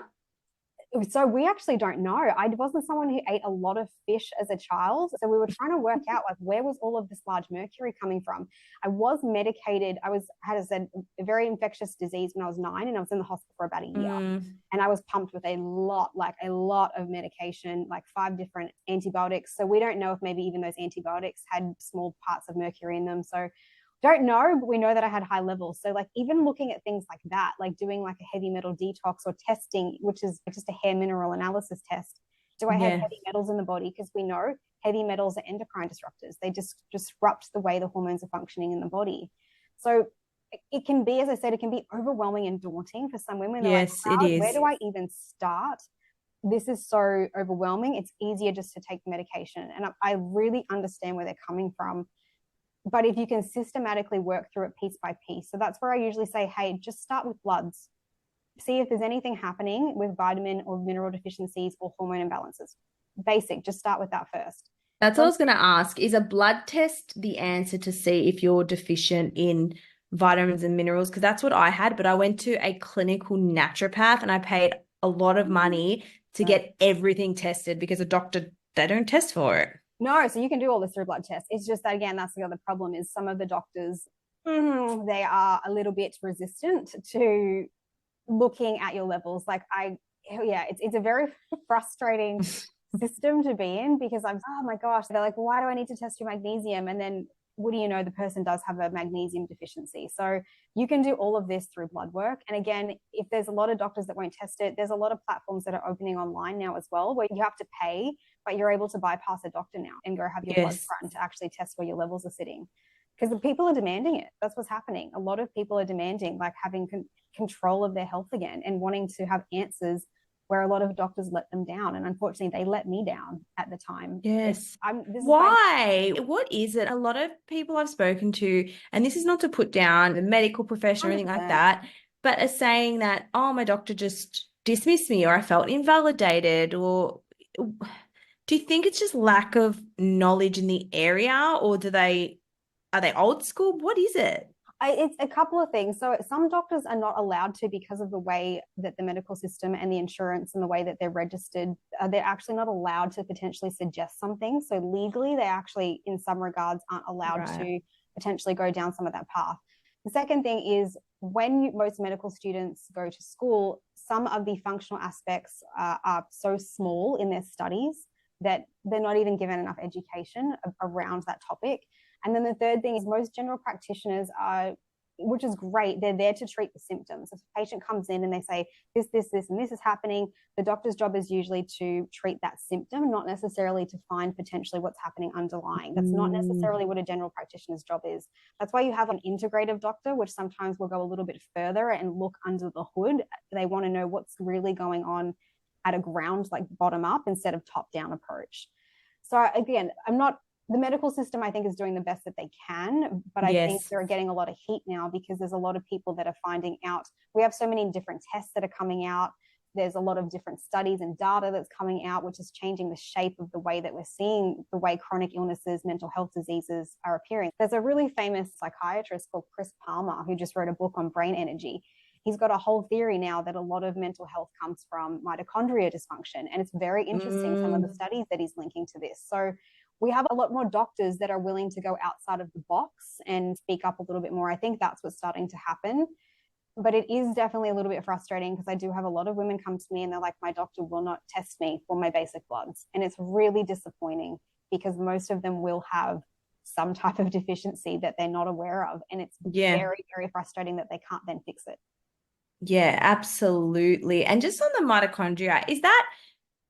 So we actually don't know. I wasn't someone who ate a lot of fish as a child. So we were trying to work out like where was all of this large mercury coming from. I was medicated. I had a very infectious disease when I was 9 and I was in the hospital for about a year. And I was pumped with a lot of medication, like 5 different antibiotics. So we don't know if maybe even those antibiotics had small parts of mercury in them. So don't know, but we know that I had high levels. So like even looking at things like that, like doing like a heavy metal detox or testing, which is just a hair mineral analysis test. Do I have heavy metals in the body? Because we know heavy metals are endocrine disruptors. They just disrupt the way the hormones are functioning in the body. So it can be, as I said, it can be overwhelming and daunting for some women. Yes, like, it is. Where do I even start? This is so overwhelming. It's easier just to take the medication. And I really understand where they're coming from. But if you can systematically work through it piece by piece. So that's where I usually say, hey, just start with bloods. See if there's anything happening with vitamin or mineral deficiencies or hormone imbalances. Basic, just start with that first. That's what I was going to ask. Is a blood test the answer to see if you're deficient in vitamins and minerals? Because that's what I had, but I went to a clinical naturopath and I paid a lot of money to get everything tested because a doctor, they don't test for it. No, so you can do all this through blood tests. It's just that, again, that's the other problem is some of the doctors, they are a little bit resistant to looking at your levels. Like it's a very frustrating system to be in because oh my gosh, they're like, well, why do I need to test your magnesium? And then what do you know, the person does have a magnesium deficiency. So you can do all of this through blood work. And again, if there's a lot of doctors that won't test it, there's a lot of platforms that are opening online now as well, where you have to pay, but you're able to bypass a doctor now and go have your blood run to actually test where your levels are sitting. Because the people are demanding it. That's what's happening. A lot of people are demanding like having control of their health again and wanting to have answers where a lot of doctors let them down. And unfortunately, they let me down at the time. Yes. Why? What is it? A lot of people I've spoken to, and this is not to put down the medical profession or anything like that, but are saying that, oh, my doctor just dismissed me or I felt invalidated. Or do you think it's just lack of knowledge in the area, or are they old school? What is it? It's a couple of things. So some doctors are not allowed to because of the way that the medical system and the insurance and the way that they're registered. They're actually not allowed to potentially suggest something. So legally, they actually, in some regards, aren't allowed to potentially go down some of that path. The second thing is when most medical students go to school, some of the functional aspects are so small in their studies that they're not even given enough education around that topic. And then the third thing is most general practitioners are which is great. They're there to treat the symptoms. If a patient comes in and they say this, and this is happening, the doctor's job is usually to treat that symptom, not necessarily to find potentially what's happening underlying. That's not necessarily what a general practitioner's job is. That's why you have an integrative doctor, which sometimes will go a little bit further and look under the hood. They want to know what's really going on at a ground, like bottom up instead of top down approach. So again, the medical system, I think, is doing the best that they can, but I think they're getting a lot of heat now because there's a lot of people that are finding out. We have so many different tests that are coming out. There's a lot of different studies and data that's coming out, which is changing the shape of the way that we're seeing the way chronic illnesses, mental health diseases are appearing. There's a really famous psychiatrist called Chris Palmer who just wrote a book on brain energy. He's got a whole theory now that a lot of mental health comes from mitochondria dysfunction. And it's very interesting, some of the studies that he's linking to this. So we have a lot more doctors that are willing to go outside of the box and speak up a little bit more. I think that's what's starting to happen. But it is definitely a little bit frustrating because I do have a lot of women come to me and they're like, my doctor will not test me for my basic bloods. And it's really disappointing because most of them will have some type of deficiency that they're not aware of. And it's very, very frustrating that they can't then fix it. Yeah, absolutely. And just on the mitochondria, is that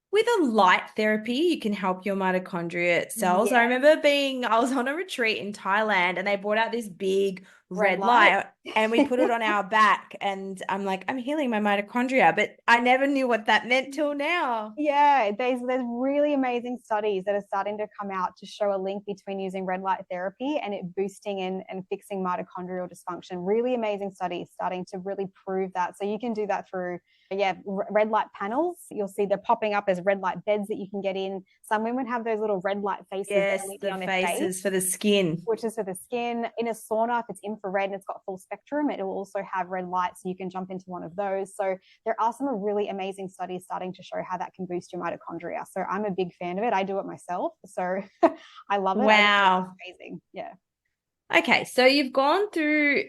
with a light therapy, you can help your mitochondria cells? Yes. I remember I was on a retreat in Thailand and they brought out this big red light and we put it on our back and I'm like, I'm healing my mitochondria, but I never knew what that meant till now. Yeah, there's really amazing studies that are starting to come out to show a link between using red light therapy and it boosting and fixing mitochondrial dysfunction. Really amazing studies starting to really prove that. So you can do that through red light panels. You'll see they're popping up as red light beds that you can get in. Some women have those little red light faces. Yes, the on their faces face, for the skin. which is for the skin. In a sauna, if it's infrared and it's got full spectrum, it will also have red light, so you can jump into one of those. So there are some really amazing studies starting to show how that can boost your mitochondria. So I'm a big fan of it. I do it myself, so I love it. Wow. It's amazing. Yeah. Okay, so you've gone through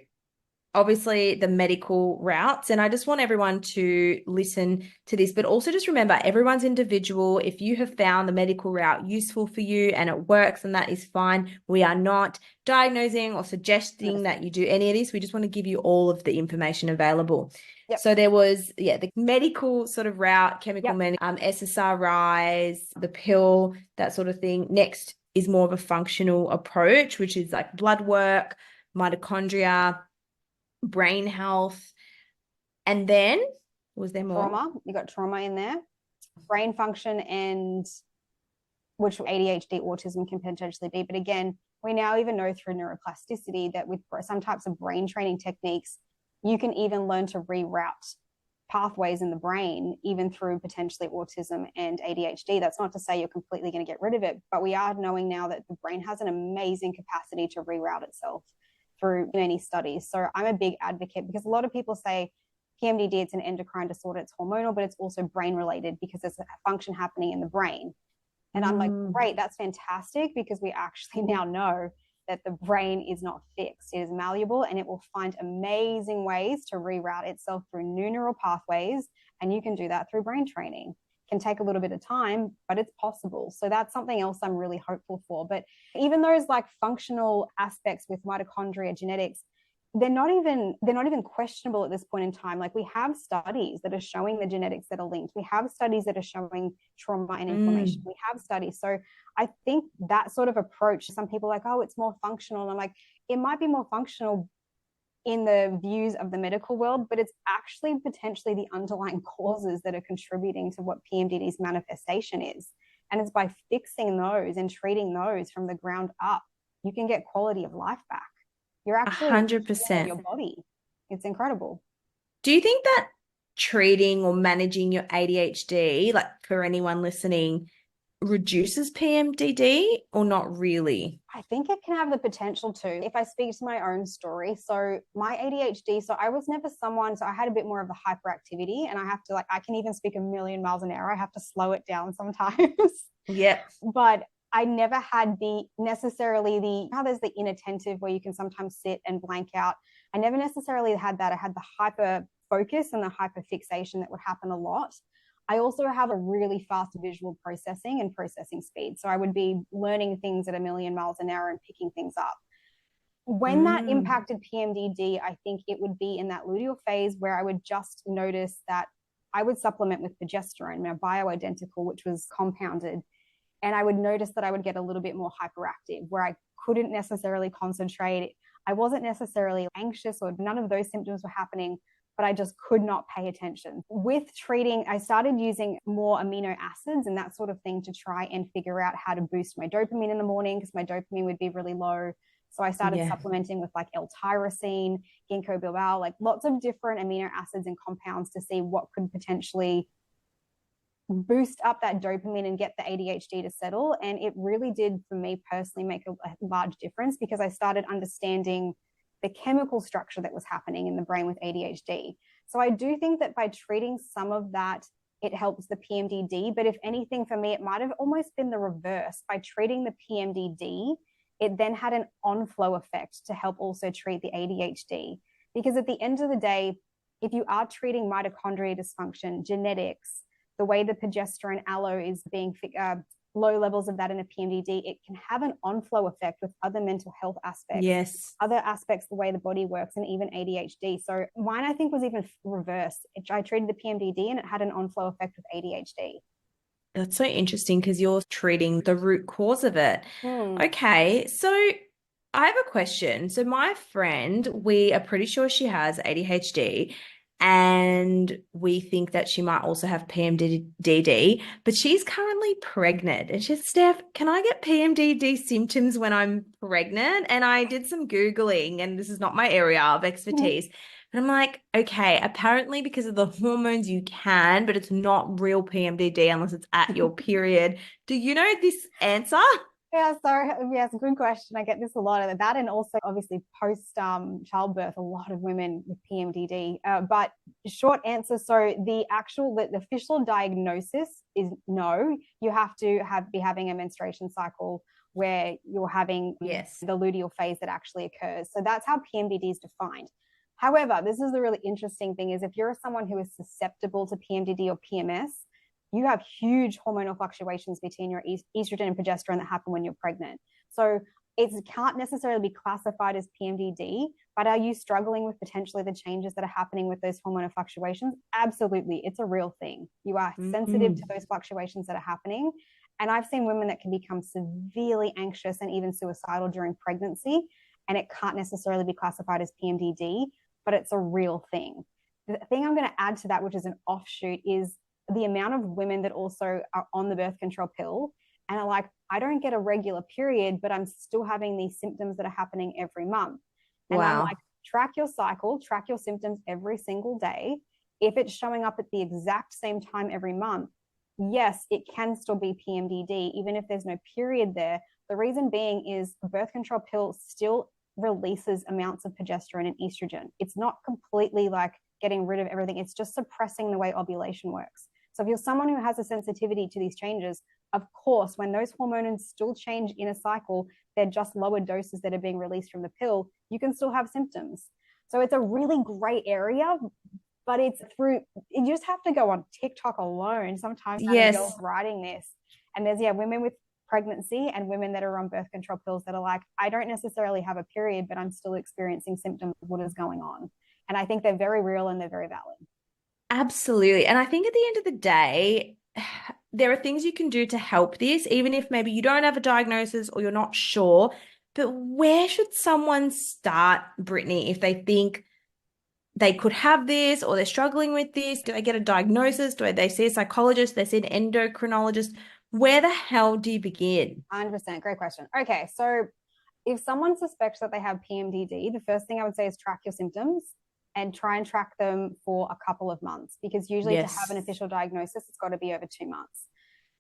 obviously the medical routes, and I just want everyone to listen to this, but also just remember everyone's individual. If you have found the medical route useful for you and it works, then that is fine. We are not diagnosing or suggesting that you do any of this. We just want to give you all of the information available. Yep. So there was, the medical sort of route, chemical SSRIs, the pill, that sort of thing. Next is more of a functional approach, which is like blood work, mitochondria, brain health. And then was there more? Trauma. You got trauma in there, brain function, and which ADHD, autism can potentially be. But again, we now even know through neuroplasticity that with some types of brain training techniques, you can even learn to reroute pathways in the brain, even through potentially autism and ADHD. That's not to say you're completely going to get rid of it, but we are knowing now that the brain has an amazing capacity to reroute itself through many studies. So I'm a big advocate because a lot of people say PMDD, it's an endocrine disorder, it's hormonal, but it's also brain related because there's a function happening in the brain. And I'm like, great, that's fantastic, because we actually now know that the brain is not fixed. It is malleable and it will find amazing ways to reroute itself through new neural pathways. And you can do that through brain training. Can take a little bit of time, but it's possible. So that's something else I'm really hopeful for. But even those like functional aspects with mitochondria genetics, they're not even questionable at this point in time. Like, we have studies that are showing the genetics that are linked. We have studies that are showing trauma and inflammation. We have studies. So I think that sort of approach, some people are like, oh, it's more functional. And I'm like, it might be more functional in the views of the medical world, but it's actually potentially the underlying causes that are contributing to what PMDD's manifestation is. And it's by fixing those and treating those from the ground up, you can get quality of life back. You're actually 100% your body. It's incredible. Do you think that treating or managing your ADHD, like for anyone listening, reduces PMDD or not really? I think it can have the potential to. If I speak to my own story, so my ADHD, so I was never someone, so I had a bit more of the hyperactivity, and I have to, like, I can even speak a million miles an hour. I have to slow it down sometimes. Yep. But I never had how there's the inattentive where you can sometimes sit and blank out. I never necessarily had that. I had the hyper focus and the hyper fixation that would happen a lot. I also have a really fast visual processing and processing speed. So I would be learning things at a million miles an hour and picking things up. When that impacted PMDD, I think it would be in that luteal phase where I would just notice that I would supplement with progesterone, my bioidentical, which was compounded. And I would notice that I would get a little bit more hyperactive, where I couldn't necessarily concentrate. I wasn't necessarily anxious, or none of those symptoms were happening, but I just could not pay attention. With treating, I started using more amino acids and that sort of thing to try and figure out how to boost my dopamine in the morning, because my dopamine would be really low. So I started supplementing with like L-tyrosine, ginkgo biloba, like lots of different amino acids and compounds to see what could potentially boost up that dopamine and get the ADHD to settle. And it really did, for me personally, make a large difference, because I started understanding the chemical structure that was happening in the brain with ADHD. So I do think that by treating some of that, it helps the PMDD. But if anything, for me, it might have almost been the reverse. By treating the PMDD, it then had an on-flow effect to help also treat the ADHD. Because at the end of the day, if you are treating mitochondria dysfunction, genetics, the way the progesterone allo is being low levels of that in a PMDD, it can have an on-flow effect with other mental health aspects, other aspects, the way the body works, and even ADHD. So mine, I think, was even reversed. I treated the PMDD and it had an on-flow effect with ADHD. That's so interesting, because you're treating the root cause of it. Okay, so I have a question. So my friend, we are pretty sure she has ADHD, and we think that she might also have PMDD, but she's currently pregnant. And she's, Steph, can I get PMDD symptoms when I'm pregnant? And I did some Googling, and this is not my area of expertise. And I'm like, okay, apparently because of the hormones you can, but it's not real PMDD unless it's at your period. Do you know this answer? Yeah, so yes, good question. I get this a lot of that, and also obviously post childbirth, a lot of women with PMDD. But short answer, so the official diagnosis is no. You have to be having a menstruation cycle where you're having the luteal phase that actually occurs. So that's how PMDD is defined. However, this is the really interesting thing, is if you're someone who is susceptible to PMDD or PMS, you have huge hormonal fluctuations between your estrogen and progesterone that happen when you're pregnant. So it can't necessarily be classified as PMDD, but are you struggling with potentially the changes that are happening with those hormonal fluctuations? Absolutely. It's a real thing. You are sensitive to those fluctuations that are happening. And I've seen women that can become severely anxious and even suicidal during pregnancy, and it can't necessarily be classified as PMDD, but it's a real thing. The thing I'm going to add to that, which is an offshoot, is the amount of women that also are on the birth control pill and are like, I don't get a regular period, but I'm still having these symptoms that are happening every month. And I'm like, track your cycle, track your symptoms every single day. If it's showing up at the exact same time every month, yes, it can still be PMDD, even if there's no period there. The reason being is a birth control pill still releases amounts of progesterone and estrogen. It's not completely like getting rid of everything. It's just suppressing the way ovulation works. So if you're someone who has a sensitivity to these changes, of course, when those hormones still change in a cycle, they're just lower doses that are being released from the pill, you can still have symptoms. So it's a really gray area, but you just have to go on TikTok alone. Sometimes girls writing this, and there's women with pregnancy and women that are on birth control pills that are like, I don't necessarily have a period, but I'm still experiencing symptoms of what is going on. And I think they're very real and they're very valid. Absolutely. And I think at the end of the day, there are things you can do to help this, even if maybe you don't have a diagnosis or you're not sure. But where should someone start, Britney, if they think they could have this or they're struggling with this? Do they get a diagnosis? Do they see a psychologist? Do they see an endocrinologist? Where the hell do you begin? 100%. Great question. Okay. So if someone suspects that they have PMDD, the first thing I would say is track your symptoms and try and track them for a couple of months, because usually to have an official diagnosis, it's got to be over 2 months.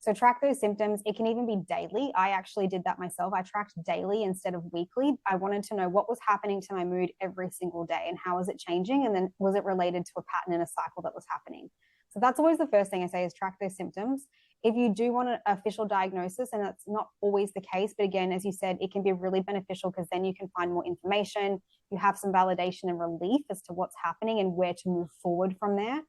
So track those symptoms. It can even be daily. I actually did that myself. I tracked daily instead of weekly. I wanted to know what was happening to my mood every single day and how was it changing, and then was it related to a pattern in a cycle that was happening. So that's always the first thing I say, is track those symptoms. If you do want an official diagnosis, and that's not always the case, but again, as you said, it can be really beneficial because then you can find more information. You have some validation and relief as to what's happening and where to move forward from there.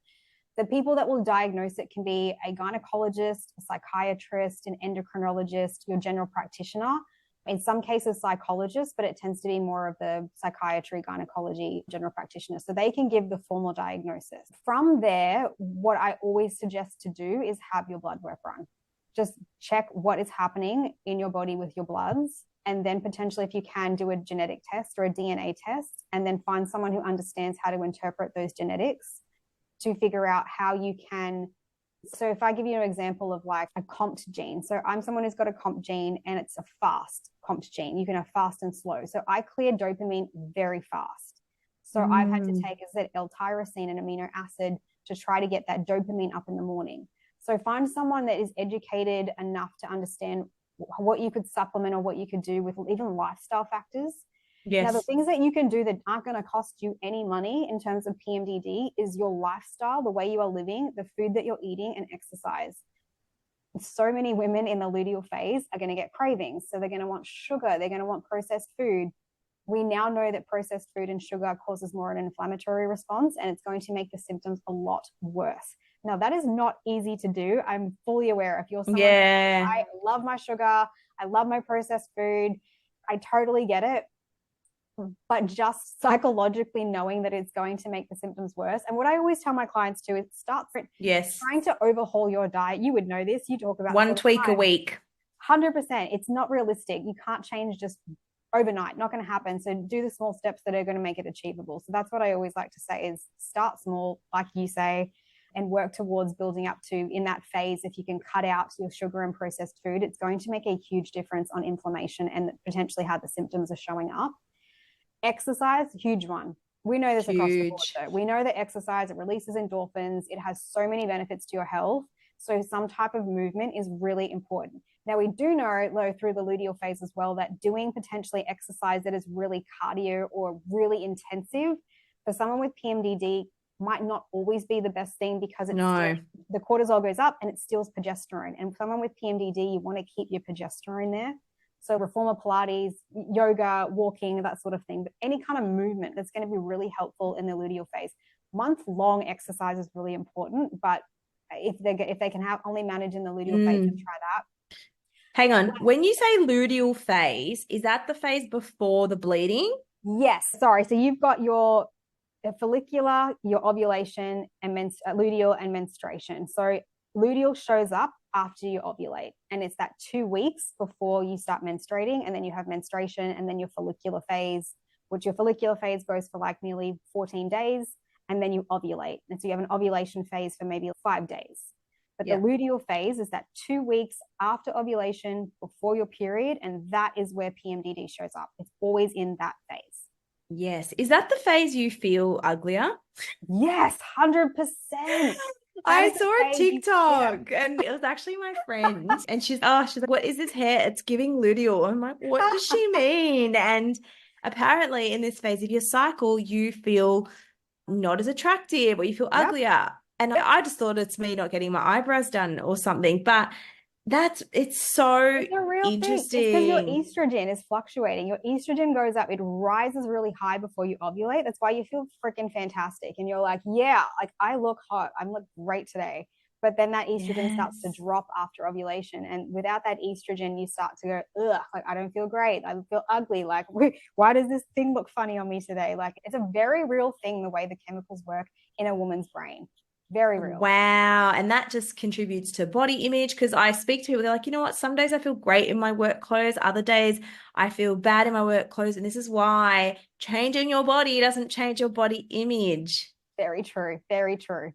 The people that will diagnose it can be a gynecologist, a psychiatrist, an endocrinologist, your general practitioner. In some cases, psychologists, but it tends to be more of the psychiatry, gynecology, general practitioner. So they can give the formal diagnosis. From there, what I always suggest to do is have your blood work run. Just check what is happening in your body with your bloods. And then potentially, if you can, do a genetic test or a DNA test, and then find someone who understands how to interpret those genetics to figure out how you can. So if I give you an example of like a COMT gene. So I'm someone who's got a COMT gene and it's a fast COMT gene. You can have fast and slow. So I clear dopamine very fast. So I've had to take, as I said, L-tyrosine, an amino acid, to try to get that dopamine up in the morning. So find someone that is educated enough to understand what you could supplement or what you could do with even lifestyle factors. Yes. Now, the things that you can do that aren't going to cost you any money in terms of PMDD is your lifestyle, the way you are living, the food that you're eating, and exercise. So many women in the luteal phase are going to get cravings. So they're going to want sugar. They're going to want processed food. We now know that processed food and sugar causes more an inflammatory response, and it's going to make the symptoms a lot worse. Now, that is not easy to do. I'm fully aware. If you're someone, I love my sugar, I love my processed food, I totally get it. But just psychologically knowing that it's going to make the symptoms worse. And what I always tell my clients to is start trying to overhaul your diet. You would know this. You talk about one tweak a week. 100%. It's not realistic. You can't change just overnight. Not going to happen. So do the small steps that are going to make it achievable. So that's what I always like to say is start small, like you say, and work towards building up to, in that phase, if you can cut out your sugar and processed food, it's going to make a huge difference on inflammation and potentially how the symptoms are showing up. Exercise, huge one. We know this across the board. Though. We know that exercise, it releases endorphins. It has so many benefits to your health. So some type of movement is really important. Now, we do know, though, through the luteal phase as well, that doing potentially exercise that is really cardio or really intensive for someone with PMDD might not always be the best thing because the cortisol goes up and it steals progesterone. And for someone with PMDD, you want to keep your progesterone there. So reformer Pilates, yoga, walking, that sort of thing. But any kind of movement that's going to be really helpful in the luteal phase. Month-long exercise is really important, but if they can only manage in the luteal phase, then try that. Hang on. When you say luteal phase, is that the phase before the bleeding? Yes. Sorry. So you've got your follicular, your ovulation, and luteal and menstruation. So luteal shows up after you ovulate, and it's that 2 weeks before you start menstruating, and then you have menstruation, and then your follicular phase, which your follicular phase goes for like nearly 14 days, and then you ovulate. And so you have an ovulation phase for maybe 5 days. But the luteal phase is that 2 weeks after ovulation, before your period, and that is where PMDD shows up. It's always in that phase. Yes. Is that the phase you feel uglier? Yes, 100%. I saw a TikTok and it was actually my friend and she's like, what is this hair? It's giving luteal. I'm like, what does she mean? And apparently in this phase of your cycle, you feel not as attractive or you feel uglier. And I just thought it's me not getting my eyebrows done or something, but it's so interesting. It's because your estrogen is fluctuating. Your estrogen goes up. It rises really high before you ovulate. That's why you feel freaking fantastic. And you're like, yeah, like I look hot. I look great today. But then that estrogen starts to drop after ovulation. And without that estrogen, you start to go, ugh, like I don't feel great. I feel ugly. Like, why does this thing look funny on me today? Like it's a very real thing, the way the chemicals work in a woman's brain. Very real. Wow. And that just contributes to body image, because I speak to people, they're like, you know what, some days I feel great in my work clothes, other days I feel bad in my work clothes. And this is why changing your body doesn't change your body image. Very true. Very true.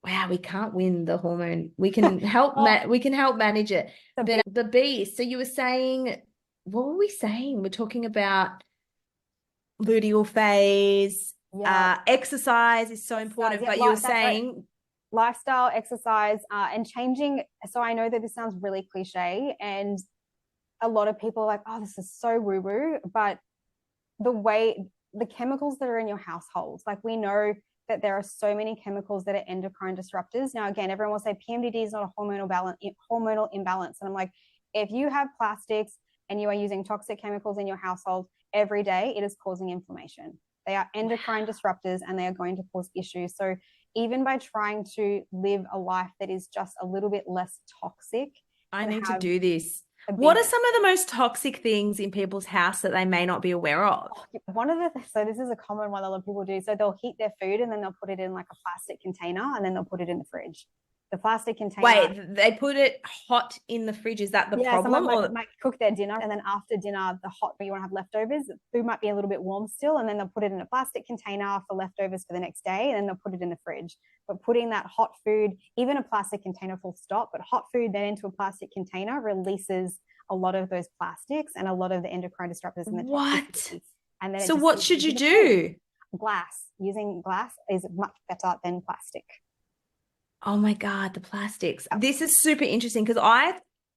Wow, we can't win the hormone. We can help we can help manage it. But the beast. So you were saying, what were we saying? We're talking about luteal phase. Exercise is so important, but you were saying lifestyle, exercise, and changing. So I know that this sounds really cliche, and a lot of people are like, oh, this is so woo-woo, but the chemicals that are in your household, like we know that there are so many chemicals that are endocrine disruptors. Now, again, everyone will say PMDD is not a hormonal imbalance. And I'm like, if you have plastics and you are using toxic chemicals in your household every day, it is causing inflammation. They are endocrine disruptors and they are going to cause issues. So even by trying to live a life that is just a little bit less toxic. I need to do this. What are some of the most toxic things in people's house that they may not be aware of? So this is a common one a lot of people do. So they'll heat their food and then they'll put it in like a plastic container and then they'll put it in the fridge. The plastic container. Wait, they put it hot in the fridge. Is that the problem? Someone might cook their dinner and then after dinner, the hot, you want to have leftovers. The food might be a little bit warm still, and then they'll put it in a plastic container for leftovers for the next day, and then they'll put it in the fridge. But putting that hot food, even a plastic container full stop, but hot food then into a plastic container releases a lot of those plastics and a lot of the endocrine disruptors and the toxicities. And then so what should you do? Glass. Using glass is much better than plastic. Oh my God, the plastics. This is super interesting because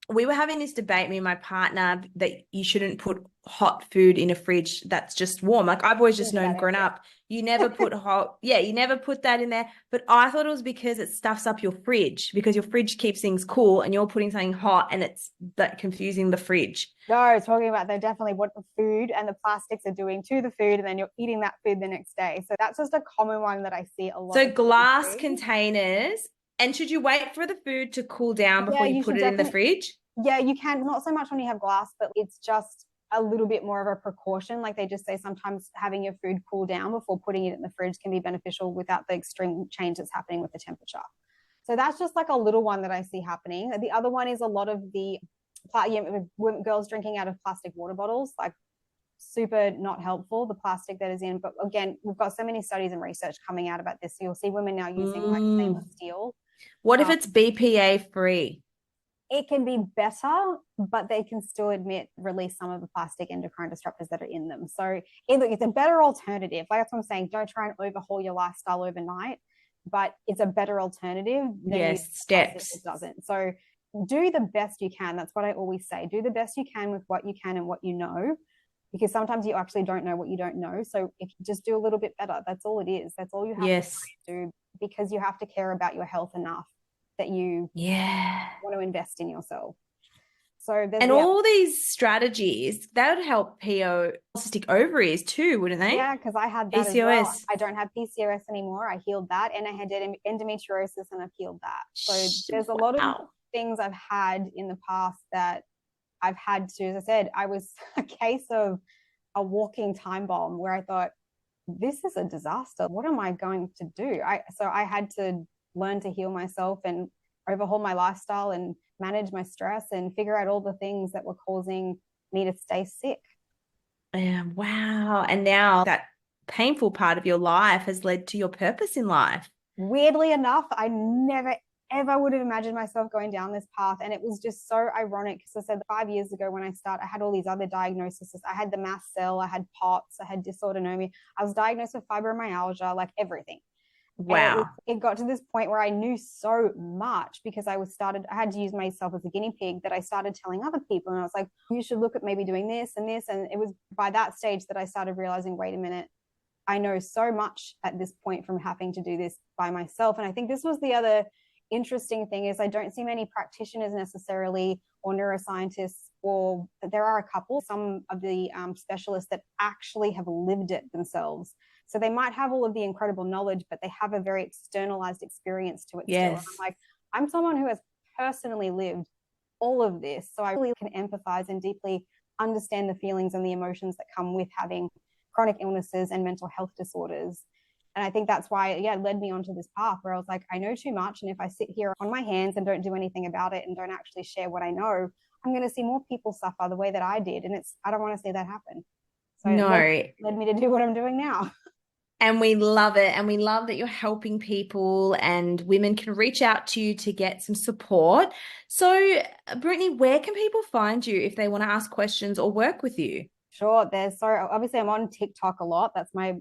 we were having this debate, me and my partner, that you shouldn't put hot food in a fridge that's just warm. Like I've always just known growing up, you never put you never put that in there. But I thought it was because it stuffs up your fridge, because your fridge keeps things cool and you're putting something hot and it's that confusing the fridge. No, talking about they're definitely what the food and the plastics are doing to the food, and then you're eating that food the next day. So that's just a common one that I see a lot. So glass containers. And should you wait for the food to cool down before you put it in the fridge? Yeah, you can. Not so much when you have glass, but it's just a little bit more of a precaution. Like they just say sometimes having your food cool down before putting it in the fridge can be beneficial without the extreme change that's happening with the temperature. So that's just like a little one that I see happening. The other one is a lot of the girls drinking out of plastic water bottles, like super not helpful, the plastic that is in. But again, we've got so many studies and research coming out about this. So you'll see women now using like stainless steel. What if it's BPA free? It can be better, but they can still release some of the plastic endocrine disruptors that are in them. So it's a better alternative. Like that's what I'm saying. Don't try and overhaul your lifestyle overnight, but it's a better alternative than steps. It doesn't. So do the best you can. That's what I always say. Do the best you can with what you can and what you know, because sometimes you actually don't know what you don't know. So if you just do a little bit better, that's all it is. That's all you have to do, because you have to care about your health enough that you want to invest in yourself. So all these strategies, that would help polycystic ovaries too, wouldn't they? Yeah, because I had that PCOS. As well. I don't have PCOS anymore. I healed that, and I had endometriosis, and I've healed that. So there's a lot of things I've had in the past that I've had to, as I said, I was a case of a walking time bomb where I thought, this is a disaster. What am I going to do? So I had to learn to heal myself and overhaul my lifestyle and manage my stress and figure out all the things that were causing me to stay sick. Wow. And now that painful part of your life has led to your purpose in life. Weirdly enough, I never ever would have imagined myself going down this path. And it was just so ironic because I said 5 years ago when I started, I had all these other diagnoses. I had the mast cell, I had POTS, I had dysautonomia. I was diagnosed with fibromyalgia, like everything. Wow. It got to this point where I knew so much because I had to use myself as a guinea pig, that I started telling other people. And I was like, you should look at maybe doing this and this. And it was by that stage that I started realizing, wait a minute, I know so much at this point from having to do this by myself. And I think this was the other interesting thing is I don't see many practitioners necessarily or neuroscientists, or there are a couple, some of the specialists that actually have lived it themselves. So they might have all of the incredible knowledge, but they have a very externalized experience to it. Yes. Still. And I'm someone who has personally lived all of this. So I really can empathize and deeply understand the feelings and the emotions that come with having chronic illnesses and mental health disorders. And I think that's why, it led me onto this path where I was like, I know too much. And if I sit here on my hands and don't do anything about it and don't actually share what I know, I'm going to see more people suffer the way that I did. And I don't want to see that happen. So it led me to do what I'm doing now. And we love it. And we love that you're helping people and women can reach out to you to get some support. So, Britney, where can people find you if they want to ask questions or work with you? Sure. Obviously I'm on TikTok a lot. That's my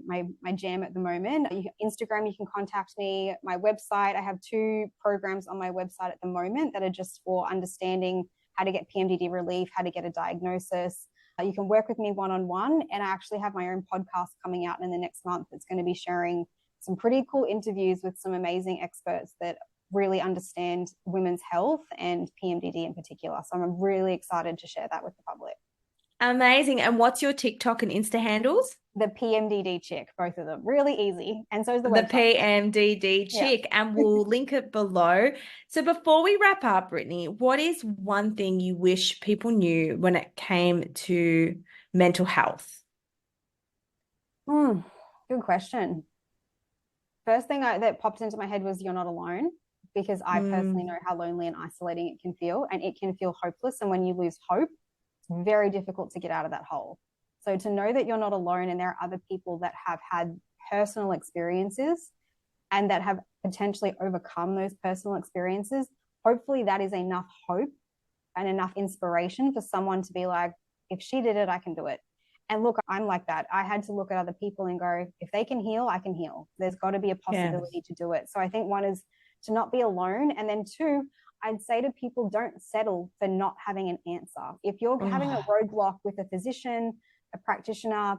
jam at the moment. Instagram, you can contact me. My website, I have 2 programs on my website at the moment that are just for understanding how to get PMDD relief, how to get a diagnosis. You can work with me one-on-one, and I actually have my own podcast coming out in the next month. It's going to be sharing some pretty cool interviews with some amazing experts that really understand women's health and PMDD in particular. So I'm really excited to share that with the public. Amazing. And what's your TikTok and Insta handles? The PMDD Chick, both of them. Really easy. And so is the The website. PMDD Yeah. Chick, and we'll link it below. So before we wrap up, Britney, what is one thing you wish people knew when it came to mental health? Good question. First thing that popped into my head was you're not alone, because I personally know how lonely and isolating it can feel, and it can feel hopeless. And when you lose hope, it's very difficult to get out of that hole. So to know that you're not alone and there are other people that have had personal experiences and that have potentially overcome those personal experiences, hopefully that is enough hope and enough inspiration for someone to be like, if she did it, I can do it. And look, I'm like that. I had to look at other people and go, if they can heal, I can heal. There's got to be a possibility to do it. So I think one is to not be alone. And then two, I'd say to people, don't settle for not having an answer. If you're having a roadblock with a physician, a practitioner,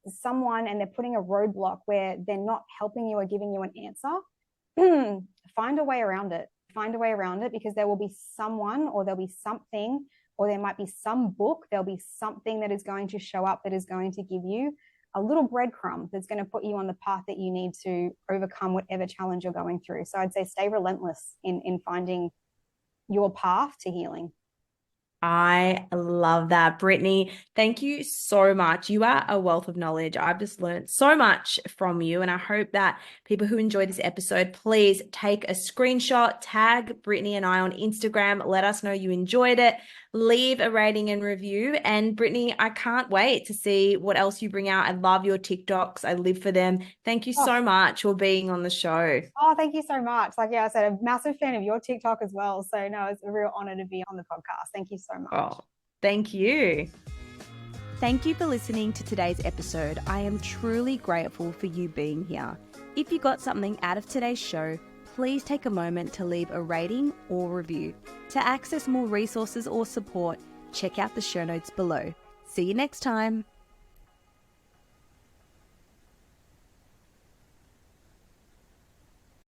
someone, and they're putting a roadblock where they're not helping you or giving you an answer, find a way around it. Find a way around it, because there will be someone, or there'll be something, or there might be some book, there'll be something that is going to show up that is going to give you a little breadcrumb that's going to put you on the path that you need to overcome whatever challenge you're going through. So I'd say stay relentless in finding your path to healing. I love that. Britney, thank you so much. You are a wealth of knowledge. I've just learned so much from you, and I hope that people who enjoy this episode, please take a screenshot, tag Britney and I on Instagram. Let us know you enjoyed it. Leave a rating and review. And Britney, I can't wait to see what else you bring out. I love your TikToks. I live for them. Thank you so much for being on the show. Oh, thank you so much. Like, yeah, I said, a massive fan of your TikTok as well. So no, it's a real honor to be on the podcast. Thank you so much. Oh, thank you. Thank you for listening to today's episode. I am truly grateful for you being here. If you got something out of today's show, please take a moment to leave a rating or review. To access more resources or support, check out the show notes below. See you next time.